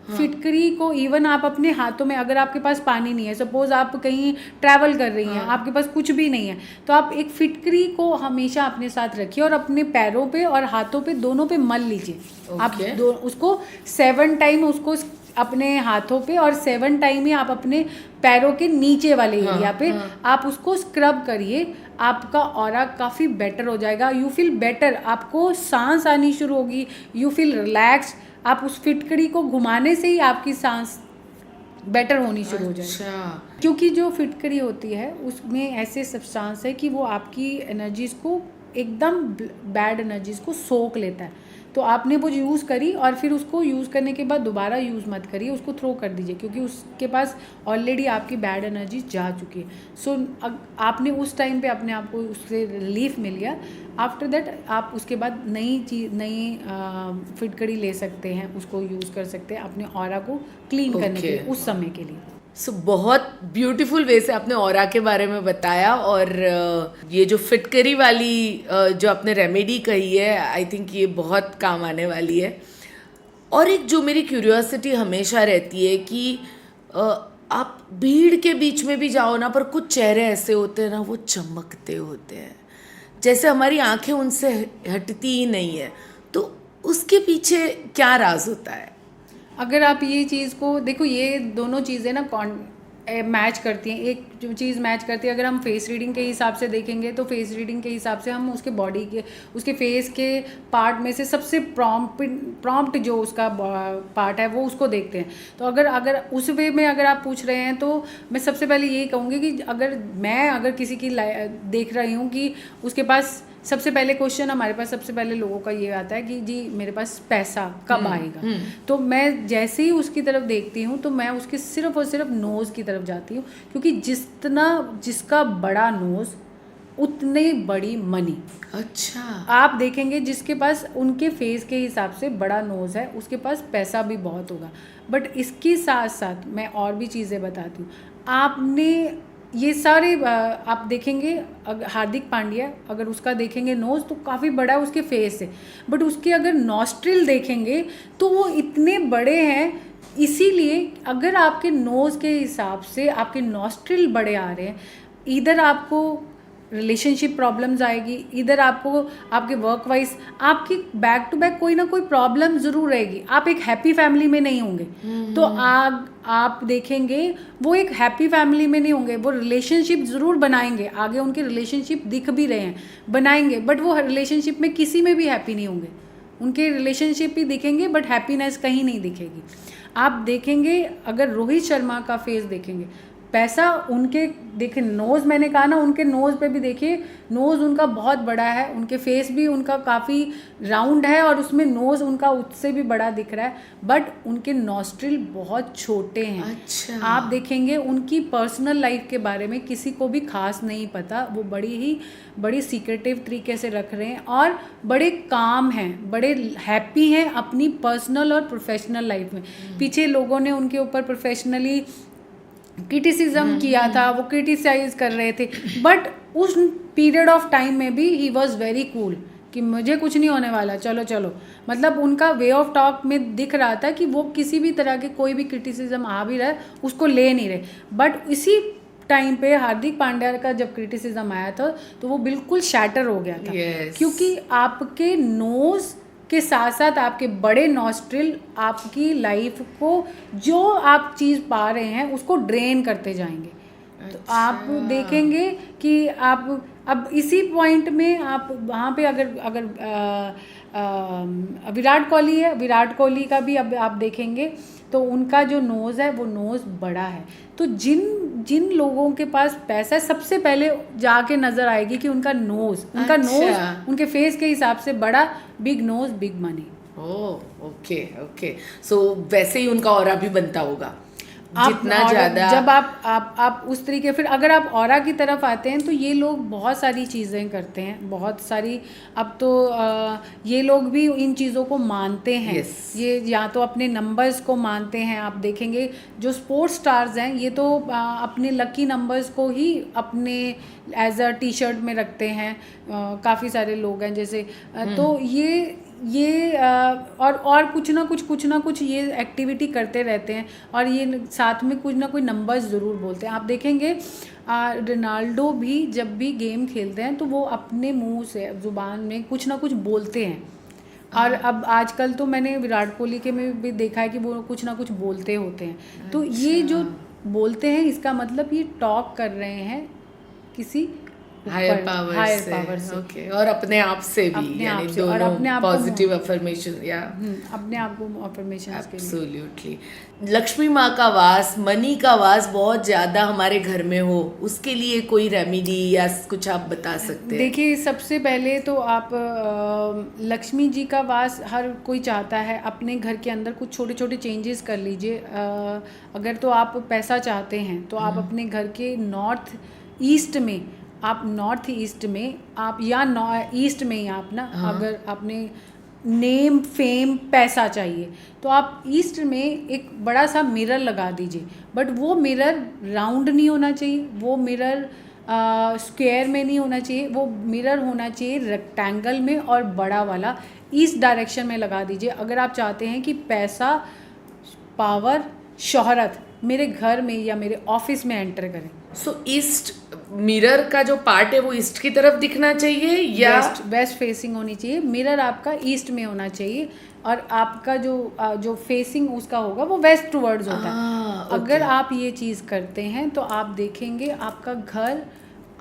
फिटकरी को इवन आप अपने हाथों में, अगर आपके पास पानी नहीं है, सपोज आप कहीं ट्रैवल कर रही हैं, आपके पास कुछ भी नहीं है, तो आप एक फिटकरी को हमेशा अपने साथ रखिए और अपने पैरों पे और हाथों पे दोनों पे मल लीजिए। आप उसको 7 टाइम उसको अपने हाथों पे और 7 टाइम ही आप अपने पैरों के नीचे वाले एरिया पे आप उसको स्क्रब करिए। आपका ऑरा काफ़ी बेटर हो जाएगा। यू फील बेटर, आपको सांस आनी शुरू होगी, यू फील रिलैक्स। आप उस फिटकरी को घुमाने से ही आपकी सांस बेटर होनी शुरू हो जाएगी। क्योंकि जो फिटकरी होती है उसमें ऐसे सब्सटेंस है कि वो आपकी एनर्जीज को, एकदम बैड एनर्जीज को सोख लेता है। तो आपने वो यूज़ करी और फिर उसको यूज़ करने के बाद दोबारा यूज़ मत करिए, उसको थ्रो कर दीजिए, क्योंकि उसके पास ऑलरेडी आपकी बैड एनर्जी जा चुकी है। सो आपने उस टाइम पे अपने आप को उससे रिलीफ मिल गया। आफ्टर दैट आप उसके बाद नई फिटकरी ले सकते हैं, उसको यूज़ कर सकते हैं अपने ऑरा को क्लीन करने के लिए, उस समय के लिए। बहुत ब्यूटीफुल वे से आपने ऑरा के बारे में बताया। और ये जो फिटकरी वाली जो आपने रेमेडी कही है, आई थिंक ये बहुत काम आने वाली है। और एक जो मेरी क्यूरियोसिटी हमेशा रहती है कि आप भीड़ के बीच में भी जाओ ना, पर कुछ चेहरे ऐसे होते हैं ना, वो चमकते होते हैं, जैसे हमारी आंखें उनसे हटती ही नहीं है। तो उसके पीछे क्या राज होता है? अगर आप ये चीज़ को देखो, ये दोनों चीज़ें ना मैच करती हैं, एक जो चीज़ मैच करती है। अगर हम फेस रीडिंग के हिसाब से देखेंगे तो फेस रीडिंग के हिसाब से हम उसके बॉडी के, उसके फेस के पार्ट में से सबसे प्रॉम्प्ट जो उसका पार्ट है वो उसको देखते हैं। तो अगर उस वे में अगर आप पूछ रहे हैं तो मैं सबसे पहले यही कहूँगी कि अगर किसी की देख रही हूँ कि उसके पास, सबसे पहले क्वेश्चन हमारे पास सबसे पहले लोगों का ये आता है कि जी मेरे पास पैसा कब आएगा। तो मैं जैसे ही उसकी तरफ देखती हूँ तो मैं उसके सिर्फ और सिर्फ नोज़ की तरफ जाती हूँ, क्योंकि जिसका बड़ा नोज़ उतने बड़ी मनी। अच्छा, आप देखेंगे जिसके पास उनके फेस के हिसाब से बड़ा नोज़ है उसके पास पैसा भी बहुत होगा। बट इसके साथ साथ मैं और भी चीज़ें बताती हूँ। आपने ये सारे आप देखेंगे, हार्दिक पांड्या अगर उसका देखेंगे नोज़ तो काफ़ी बड़ा है उसके फेस से, बट उसके अगर नॉस्ट्रिल देखेंगे तो वो इतने बड़े हैं। इसीलिए अगर आपके नोज़ के हिसाब से आपके नॉस्ट्रिल बड़े आ रहे हैं, इधर आपको रिलेशनशिप प्रॉब्लम्स आएगी, इधर आपको आपके वर्क वाइज आपकी बैक टू बैक कोई ना कोई प्रॉब्लम ज़रूर रहेगी। आप एक हैप्पी फैमिली में नहीं होंगे। तो आप देखेंगे वो एक हैप्पी फैमिली में नहीं होंगे, वो रिलेशनशिप ज़रूर बनाएंगे, आगे उनके रिलेशनशिप दिख भी रहे हैं, बनाएंगे, बट वो रिलेशनशिप में किसी में भी हैप्पी नहीं होंगे। उनके रिलेशनशिप ही दिखेंगे बट हैप्पीनेस कहीं नहीं दिखेगी। आप देखेंगे अगर रोहित शर्मा का फेस देखेंगे, पैसा उनके देखिए, नोज़ मैंने कहा ना, उनके नोज़ पे भी देखिए, नोज़ उनका बहुत बड़ा है, उनके फेस भी उनका काफ़ी राउंड है और उसमें नोज़ उनका उससे भी बड़ा दिख रहा है, बट उनके नॉस्ट्रिल बहुत छोटे हैं। अच्छा। आप देखेंगे उनकी पर्सनल लाइफ के बारे में किसी को भी खास नहीं पता, वो बड़ी सीक्रेटिव तरीके से रख रहे हैं और बड़े काम हैं, बड़े हैप्पी हैं अपनी पर्सनल और प्रोफेशनल लाइफ में। पीछे लोगों ने उनके ऊपर प्रोफेशनली क्रिटिसिज्म किया था, वो क्रिटिसाइज कर रहे थे, बट उस पीरियड ऑफ टाइम में भी ही वॉज वेरी कूल कि मुझे कुछ नहीं होने वाला, चलो चलो। मतलब उनका वे ऑफ टॉक में दिख रहा था कि वो किसी भी तरह के कोई भी क्रिटिसिज्म आ भी रहा है उसको ले नहीं रहे। बट इसी टाइम पे हार्दिक पांड्या का जब क्रिटिसिज्म आया था तो वो बिल्कुल शैटर हो गया था। क्योंकि आपके नोज़ के साथ साथ आपके बड़े नॉस्ट्रिल आपकी लाइफ को, जो आप चीज़ पा रहे हैं उसको ड्रेन करते जाएंगे। तो आप देखेंगे कि आप अब इसी पॉइंट में आप वहाँ पे अगर अगर विराट कोहली है, विराट कोहली का भी अब आप देखेंगे तो उनका जो नोज़ है वो नोज़ बड़ा है। तो जिन जिन लोगों के पास पैसा है सबसे पहले जाके नज़र आएगी कि उनका नोज़ नोज़ उनके फेस के हिसाब से बड़ा, big nose big money. Oh okay okay, so वैसे ही उनका ऑरा भी बनता होगा जितना और ज़्यादा। जब आप उस तरीके, फिर अगर आप ऑरा की तरफ आते हैं तो ये लोग बहुत सारी चीज़ें करते हैं, बहुत सारी। अब तो ये लोग भी इन चीज़ों को मानते हैं। Yes. ये या तो अपने नंबर्स को मानते हैं। आप देखेंगे जो स्पोर्ट्स स्टार्स हैं ये तो अपने लकी नंबर्स को ही अपने एज अ टी शर्ट में रखते हैं। काफ़ी सारे लोग हैं जैसे तो ये और कुछ ना कुछ ये एक्टिविटी करते रहते हैं और ये साथ में कुछ ना कुछ नंबर्स ज़रूर बोलते हैं। आप देखेंगे रोनाल्डो भी जब भी गेम खेलते हैं तो वो अपने मुंह से ज़ुबान में कुछ ना कुछ बोलते हैं। और अब आजकल तो मैंने विराट कोहली के में भी देखा है कि वो कुछ ना कुछ बोलते होते हैं। तो ये जो बोलते हैं इसका मतलब ये टॉक कर रहे हैं किसी हायर पावर से ओके, और अपने आप से भी, यानी दोनों पॉजिटिव अफर्मेशन या अपने आप को अफर्मेशंस के लिए। एब्सोल्युटली। लक्ष्मी माँ का वास, मनी का वास बहुत ज़्यादा हमारे घर में हो, उसके लिए कोई रेमेडी या कुछ आप बता सकते हैं? देखिए सबसे पहले तो आप लक्ष्मी जी का वास हर कोई चाहता है, अपने घर के अंदर कुछ छोटे छोटे चेंजेस कर लीजिए। अगर तो आप पैसा चाहते हैं तो आप अपने घर के नॉर्थ ईस्ट में आप या ईस्ट में ही आप ना, अगर आपने नेम फेम पैसा चाहिए तो आप ईस्ट में एक बड़ा सा मिरर लगा दीजिए। बट वो मिरर राउंड नहीं होना चाहिए, वो मिरर स्क्वायर में नहीं होना चाहिए, वो मिरर होना चाहिए रेक्टेंगल में और बड़ा वाला ईस्ट डायरेक्शन में लगा दीजिए। अगर आप चाहते हैं कि पैसा, पावर, शोहरत मेरे घर में या मेरे ऑफिस में एंटर करें। सो ईस्ट मिरर का जो पार्ट है वो ईस्ट की तरफ दिखना चाहिए या वेस्ट फेसिंग होनी चाहिए। मिरर आपका ईस्ट में होना चाहिए और आपका जो फेसिंग उसका होगा वो वेस्ट टुवर्ड्स होता है। अगर आप ये चीज़ करते हैं तो आप देखेंगे आपका घर,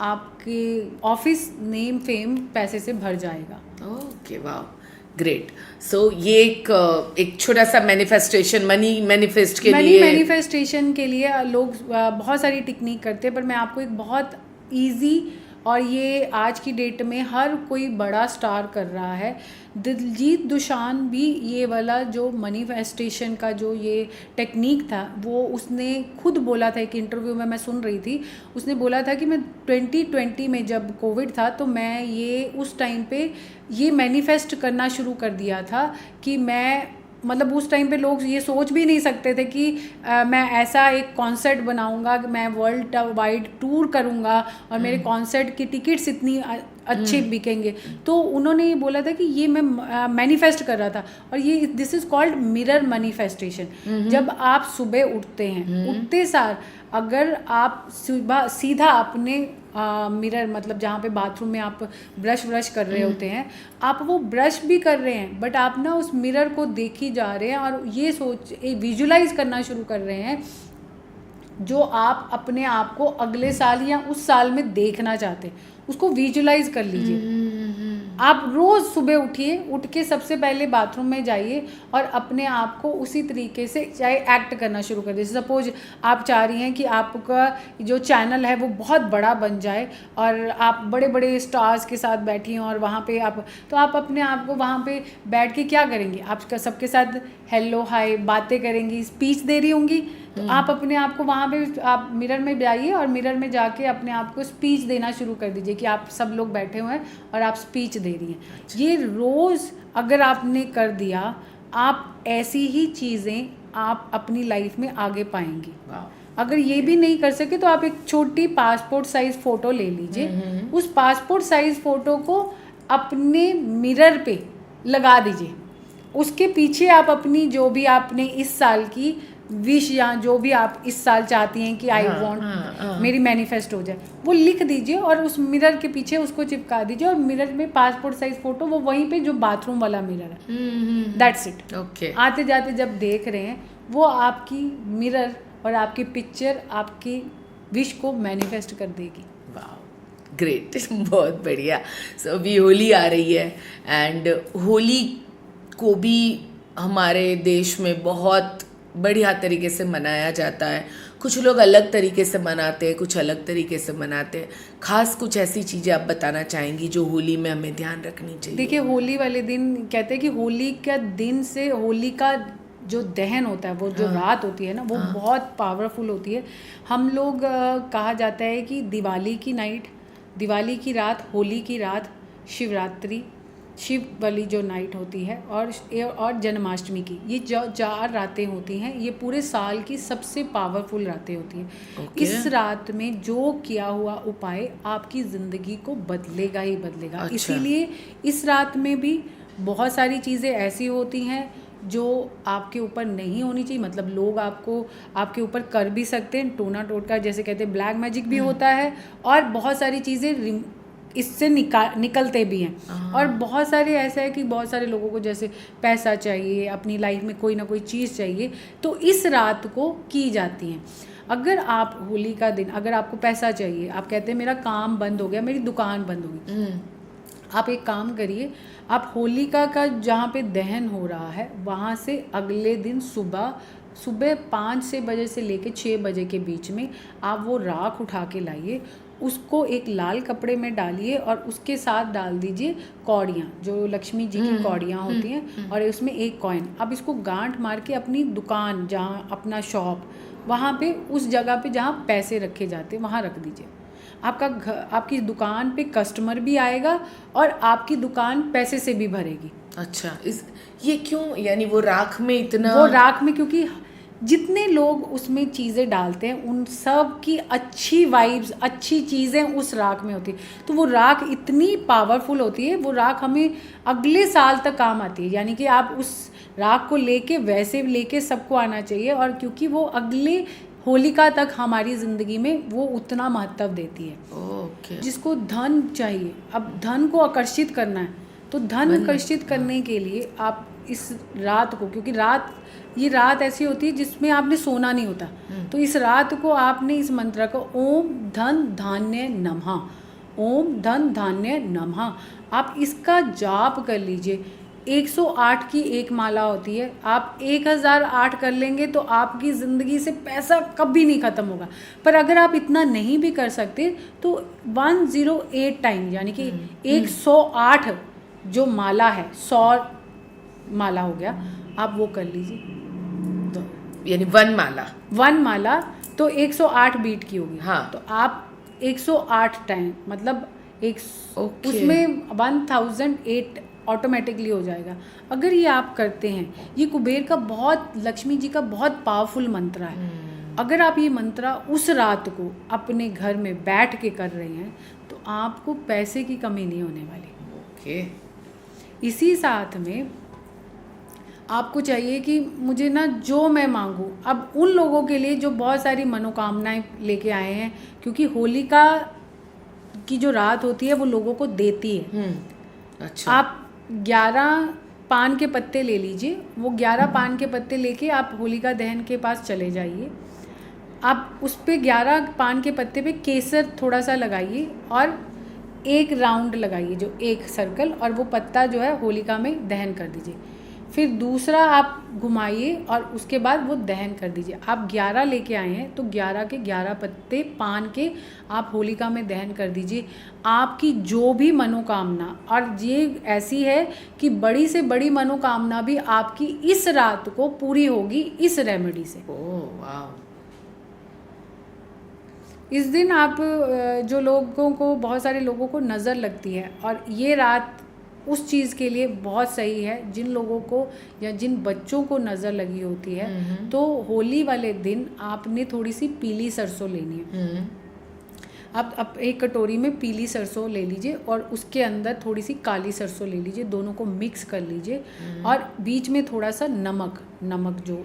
आपके ऑफिस, नेम फेम पैसे से भर जाएगा। ओके, वाह, ग्रेट। सो ये एक छोटा सा मैनिफेस्टेशन, मनी मैनिफेस्टेशन के लिए लोग बहुत सारी टेक्निक करते हैं, पर मैं आपको एक बहुत इजी और ये आज की डेट में हर कोई बड़ा स्टार कर रहा है। दिलजीत दोसांझ भी ये वाला जो मैनिफेस्टेशन का जो ये टेक्निक था वो उसने खुद बोला था। एक इंटरव्यू में मैं सुन रही थी, उसने बोला था कि मैं 2020 में जब कोविड था तो मैं ये उस टाइम पे ये मैनिफेस्ट करना शुरू कर दिया था कि मैं, मतलब उस टाइम पे लोग ये सोच भी नहीं सकते थे कि मैं ऐसा एक कॉन्सर्ट बनाऊंगा, मैं वर्ल्ड वाइड टूर करूंगा और मेरे कॉन्सर्ट की टिकट्स इतनी अच्छे बिकेंगे। तो उन्होंने ये बोला था कि ये मैं मैनिफेस्ट कर रहा था और ये this is called mirror manifestation. जब आप सुबह उठते हैं, उठते सार अगर आप सुबह सीधा अपने मिरर, मतलब जहाँ पे बाथरूम में आप ब्रश कर रहे होते हैं, आप वो ब्रश भी कर रहे हैं बट आप ना उस मिरर को देखी जा रहे हैं और ये विजुलाइज करना शुरू कर रहे हैं जो आप अपने आप को अगले साल या उस साल में देखना चाहते हैं, उसको विजुलाइज कर लीजिए। आप रोज़ सुबह उठिए, उठ के सबसे पहले बाथरूम में जाइए और अपने आप को उसी तरीके से चाहे एक्ट करना शुरू कर दीजिए। सपोज आप चाह रही हैं कि आपका जो चैनल है वो बहुत बड़ा बन जाए और आप बड़े बड़े स्टार्स के साथ बैठी हैं और वहाँ पे आप अपने आप को वहाँ पे बैठ के क्या करेंगी, आप सबके साथ हेलो हाय बातें करेंगी, स्पीच दे रही होंगी। तो आप अपने आप को वहाँ पे आप मिरर में जाइए और मिरर में जाके अपने आप को स्पीच देना शुरू कर दीजिए कि आप सब लोग बैठे हुए हैं और आप स्पीच दे रही हैं। ये रोज़ अगर आपने कर दिया, आप ऐसी ही चीज़ें आप अपनी लाइफ में आगे पाएंगी। अगर ये भी नहीं कर सके तो आप एक छोटी पासपोर्ट साइज़ फ़ोटो ले लीजिए, उस पासपोर्ट साइज़ फ़ोटो को अपने मिरर पे लगा दीजिए, उसके पीछे आप अपनी जो भी आपने इस साल की विश या जो भी आप इस साल चाहती हैं कि आई वॉन्ट मेरी मैनिफेस्ट हो जाए वो लिख दीजिए और उस मिरर के पीछे उसको चिपका दीजिए और मिरर में पासपोर्ट साइज फोटो वो वहीं पे जो बाथरूम वाला मिरर है, दैट्स इट। ओके, आते जाते जब देख रहे हैं वो आपकी मिरर और आपकी पिक्चर आपकी विश को मैनिफेस्ट कर देगी। वाह, ग्रेट बहुत बढ़िया। सो अभी होली आ रही है एंड होली को भी हमारे देश में बहुत बढ़िया तरीके से मनाया जाता है। कुछ लोग अलग तरीके से मनाते हैं, कुछ अलग तरीके से मनाते हैं। खास कुछ ऐसी चीज़ें आप बताना चाहेंगी जो होली में हमें ध्यान रखनी चाहिए? देखिए, होली वाले दिन कहते हैं कि होली का दिन से होली का जो दहन होता है, वो जो रात होती है ना, वो बहुत पावरफुल होती है। हम लोग कहा जाता है कि दिवाली की नाइट, दिवाली की रात, होली की रात, शिवरात्रि, शिव वाली जो नाइट होती है, और जन्माष्टमी की, ये जो 4 रातें होती हैं, ये पूरे साल की सबसे पावरफुल रातें होती हैं। इस रात में जो किया हुआ उपाय आपकी ज़िंदगी को बदलेगा ही बदलेगा। अच्छा। इसीलिए इस रात में भी बहुत सारी चीज़ें ऐसी होती हैं जो आपके ऊपर नहीं होनी चाहिए। मतलब लोग आपके ऊपर कर भी सकते हैं, टोना टोटका जैसे कहते हैं, ब्लैक मैजिक भी होता है, और बहुत सारी चीज़ें इससे निकलते भी हैं। और बहुत सारे ऐसा है कि बहुत सारे लोगों को जैसे पैसा चाहिए, अपनी लाइफ में कोई ना कोई चीज़ चाहिए, तो इस रात को की जाती हैं। अगर आप होली का दिन, अगर आपको पैसा चाहिए, आप कहते हैं मेरा काम बंद हो गया, मेरी दुकान बंद हो गई, आप एक काम करिए, आप होलिका का जहाँ पे दहन हो रहा है वहाँ से अगले दिन सुबह 5 बजे से लेके 6 बजे के बीच में आप वो राख उठा के लाइए, उसको एक लाल कपड़े में डालिए और उसके साथ डाल दीजिए कौड़ियाँ, जो लक्ष्मी जी की कौड़ियाँ होती हैं, और उसमें एक कॉइन। अब इसको गांठ मार के अपनी दुकान, जहाँ अपना शॉप, वहाँ पे उस जगह पे जहाँ पैसे रखे जाते हैं वहाँ रख दीजिए। आपकी दुकान पे कस्टमर भी आएगा और आपकी दुकान पैसे से भी भरेगी। अच्छा, ये क्यों? यानी वो राख में क्योंकि जितने लोग उसमें चीज़ें डालते हैं, उन सब की अच्छी वाइब्स, अच्छी चीज़ें उस राख में होती है। तो वो राख इतनी पावरफुल होती है, वो राख हमें अगले साल तक काम आती है। यानी कि आप उस राख को लेके सबको आना चाहिए, और क्योंकि वो अगले होलिका तक हमारी ज़िंदगी में वो उतना महत्व देती है। ओके। जिसको धन चाहिए, अब धन को आकर्षित करना है, तो धन आकर्षित करने के लिए आप इस रात को, क्योंकि ये रात ऐसी होती है जिसमें आपने सोना नहीं होता, तो इस रात को आपने इस मंत्र को ओम धन धान्य नमः, ओम धन धान्य नमः, आप इसका जाप कर लीजिए। 108 की एक माला होती है, आप 1008 कर लेंगे तो आपकी ज़िंदगी से पैसा कभी नहीं ख़त्म होगा। पर अगर आप इतना नहीं भी कर सकते तो 108 टाइम, यानी कि 108 जो माला है, 100 माला हो गया, आप वो कर लीजिए। तो यानी 1 माला तो 108 बीट की होगी। हाँ। तो आप 108 टाइम, मतलब ओके। उसमें 1008 ऑटोमेटिकली हो जाएगा। अगर ये आप करते हैं, ये कुबेर का बहुत, लक्ष्मी जी का बहुत पावरफुल मंत्र है। अगर आप ये मंत्र उस रात को अपने घर में बैठ के कर रहे हैं तो आपको पैसे की कमी नहीं होने वाली। ओके। इसी साथ में आपको चाहिए कि मुझे ना जो मैं मांगूं, अब उन लोगों के लिए जो बहुत सारी मनोकामनाएं लेके आए हैं, क्योंकि होलिका की जो रात होती है वो लोगों को देती है। अच्छा। आप 11 पान के पत्ते ले लीजिए, वो 11 पान के पत्ते लेके आप होलिका दहन के पास चले जाइए। आप उस पे 11 पान के पत्ते पे केसर थोड़ा सा लगाइए और एक राउंड लगाइए, जो एक सर्कल, और वो पत्ता जो है होलिका में दहन कर दीजिए। फिर दूसरा आप घुमाइए और उसके बाद वो दहन कर दीजिए। आप 11 लेके आए हैं तो 11 के 11 पत्ते पान के आप होलिका में दहन कर दीजिए। आपकी जो भी मनोकामना, और ये ऐसी है कि बड़ी से बड़ी मनोकामना भी आपकी इस रात को पूरी होगी इस रेमेडी से। ओह वाह। इस दिन आप जो लोगों को, बहुत सारे लोगों को नज़र लगती है, और ये रात उस चीज़ के लिए बहुत सही है, जिन लोगों को या जिन बच्चों को नज़र लगी होती है, तो होली वाले दिन आपने थोड़ी सी पीली सरसों लेनी है। आप एक कटोरी में पीली सरसों ले लीजिए और उसके अंदर थोड़ी सी काली सरसों ले लीजिए, दोनों को मिक्स कर लीजिए, और बीच में थोड़ा सा नमक जो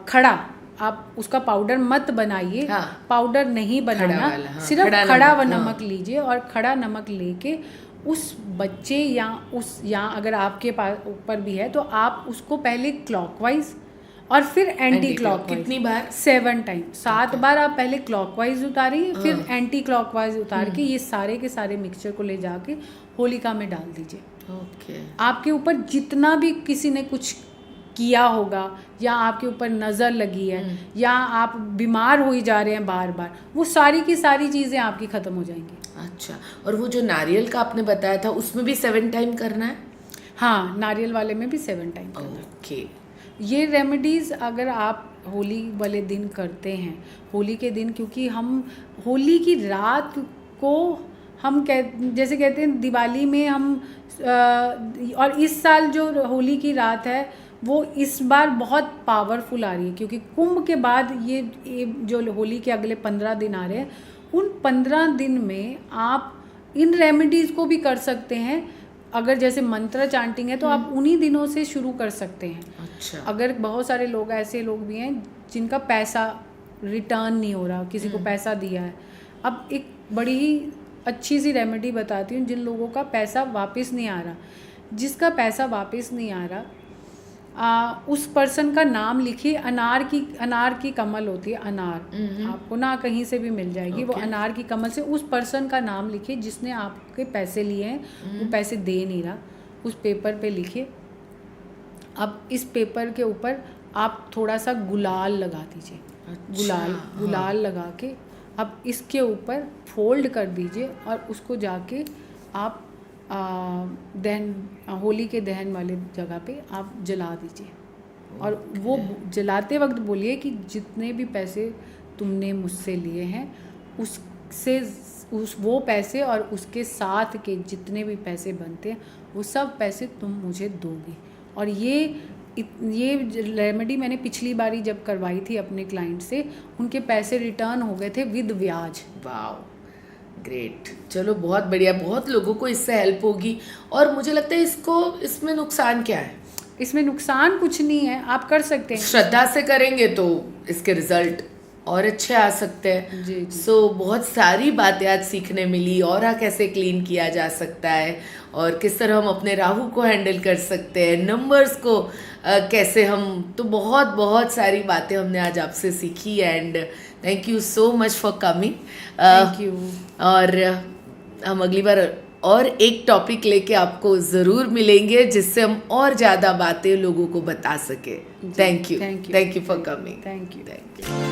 खड़ा, आप उसका पाउडर मत बनाइए। हाँ। पाउडर नहीं बनाना, सिर्फ खड़ा नमक लीजिए, और खड़ा नमक लेके उस बच्चे या अगर आपके पास ऊपर भी है तो आप उसको पहले क्लॉकवाइज और फिर एंटी क्लॉकवाइज। कितनी बार? 7 टाइम, 7 बार आप पहले क्लॉकवाइज उतारिए, फिर एंटी क्लॉकवाइज उतार के ये सारे के सारे मिक्सचर को ले जाके होलिका में डाल दीजिए। ओके। आपके ऊपर जितना भी किसी ने कुछ किया होगा, या आपके ऊपर नज़र लगी है, या आप बीमार हो ही जा रहे हैं बार बार, वो सारी की सारी चीज़ें आपकी ख़त्म हो जाएंगी। अच्छा, और वो जो नारियल का आपने बताया था उसमें भी 7 टाइम करना है? हाँ, नारियल वाले में भी 7 टाइम करना है। ओके। ये रेमेडीज़ अगर आप होली वाले दिन करते हैं, होली के दिन, क्योंकि हम होली की रात को हम जैसे कहते हैं दिवाली में हम और इस साल जो होली की रात है वो इस बार बहुत पावरफुल आ रही है, क्योंकि कुंभ के बाद ये जो होली के अगले 15 दिन आ रहे हैं, उन 15 दिन में आप इन रेमेडीज़ को भी कर सकते हैं। अगर जैसे मंत्र चांटिंग है तो आप उन्हीं दिनों से शुरू कर सकते हैं। अच्छा। अगर बहुत सारे लोग ऐसे लोग भी हैं जिनका पैसा रिटर्न नहीं हो रहा, किसी को पैसा दिया है, अब एक बड़ी ही अच्छी सी रेमेडी बताती हूँ। जिन लोगों का पैसा वापस नहीं आ रहा, जिसका पैसा वापस नहीं आ रहा, उस पर्सन का नाम लिखिए। अनार की कमल होती है, अनार आपको ना कहीं से भी मिल जाएगी। वो अनार की कमल से उस पर्सन का नाम लिखिए जिसने आपके पैसे लिए हैं, वो पैसे दे नहीं रहा, उस पेपर पे लिखिए। अब इस पेपर के ऊपर आप थोड़ा सा गुलाल लगा दीजिए। गुलाल लगा के अब इसके ऊपर फोल्ड कर दीजिए और उसको जाके आप दहन, होली के दहन वाले जगह पे आप जला दीजिए। और वो जलाते वक्त बोलिए कि जितने भी पैसे तुमने मुझसे लिए हैं उससे वो पैसे और उसके साथ के जितने भी पैसे बनते हैं वो सब पैसे तुम मुझे दोगे। और ये रेमेडी मैंने पिछली बारी जब करवाई थी अपने क्लाइंट से, उनके पैसे रिटर्न हो गए थे विद ब्याज। Wow, great. चलो बहुत बढ़िया, बहुत लोगों को इससे हेल्प होगी। और मुझे लगता है इसमें नुकसान क्या है? इसमें नुकसान कुछ नहीं है, आप कर सकते हैं। श्रद्धा से करेंगे तो इसके रिजल्ट और अच्छे आ सकते हैं। जी। सो बहुत सारी बातें आज सीखने मिली। ऑरा कैसे क्लीन किया जा सकता है और किस तरह हम अपने राहु को हैंडल कर सकते हैं, नंबर्स को कैसे हम, तो बहुत बहुत सारी बातें हमने आज आपसे सीखी। And thank you so much for coming. Thank you. और हम अगली बार और एक टॉपिक लेके आपको ज़रूर मिलेंगे जिससे हम और ज़्यादा बातें लोगों को बता सके। Thank you for coming. Thank you.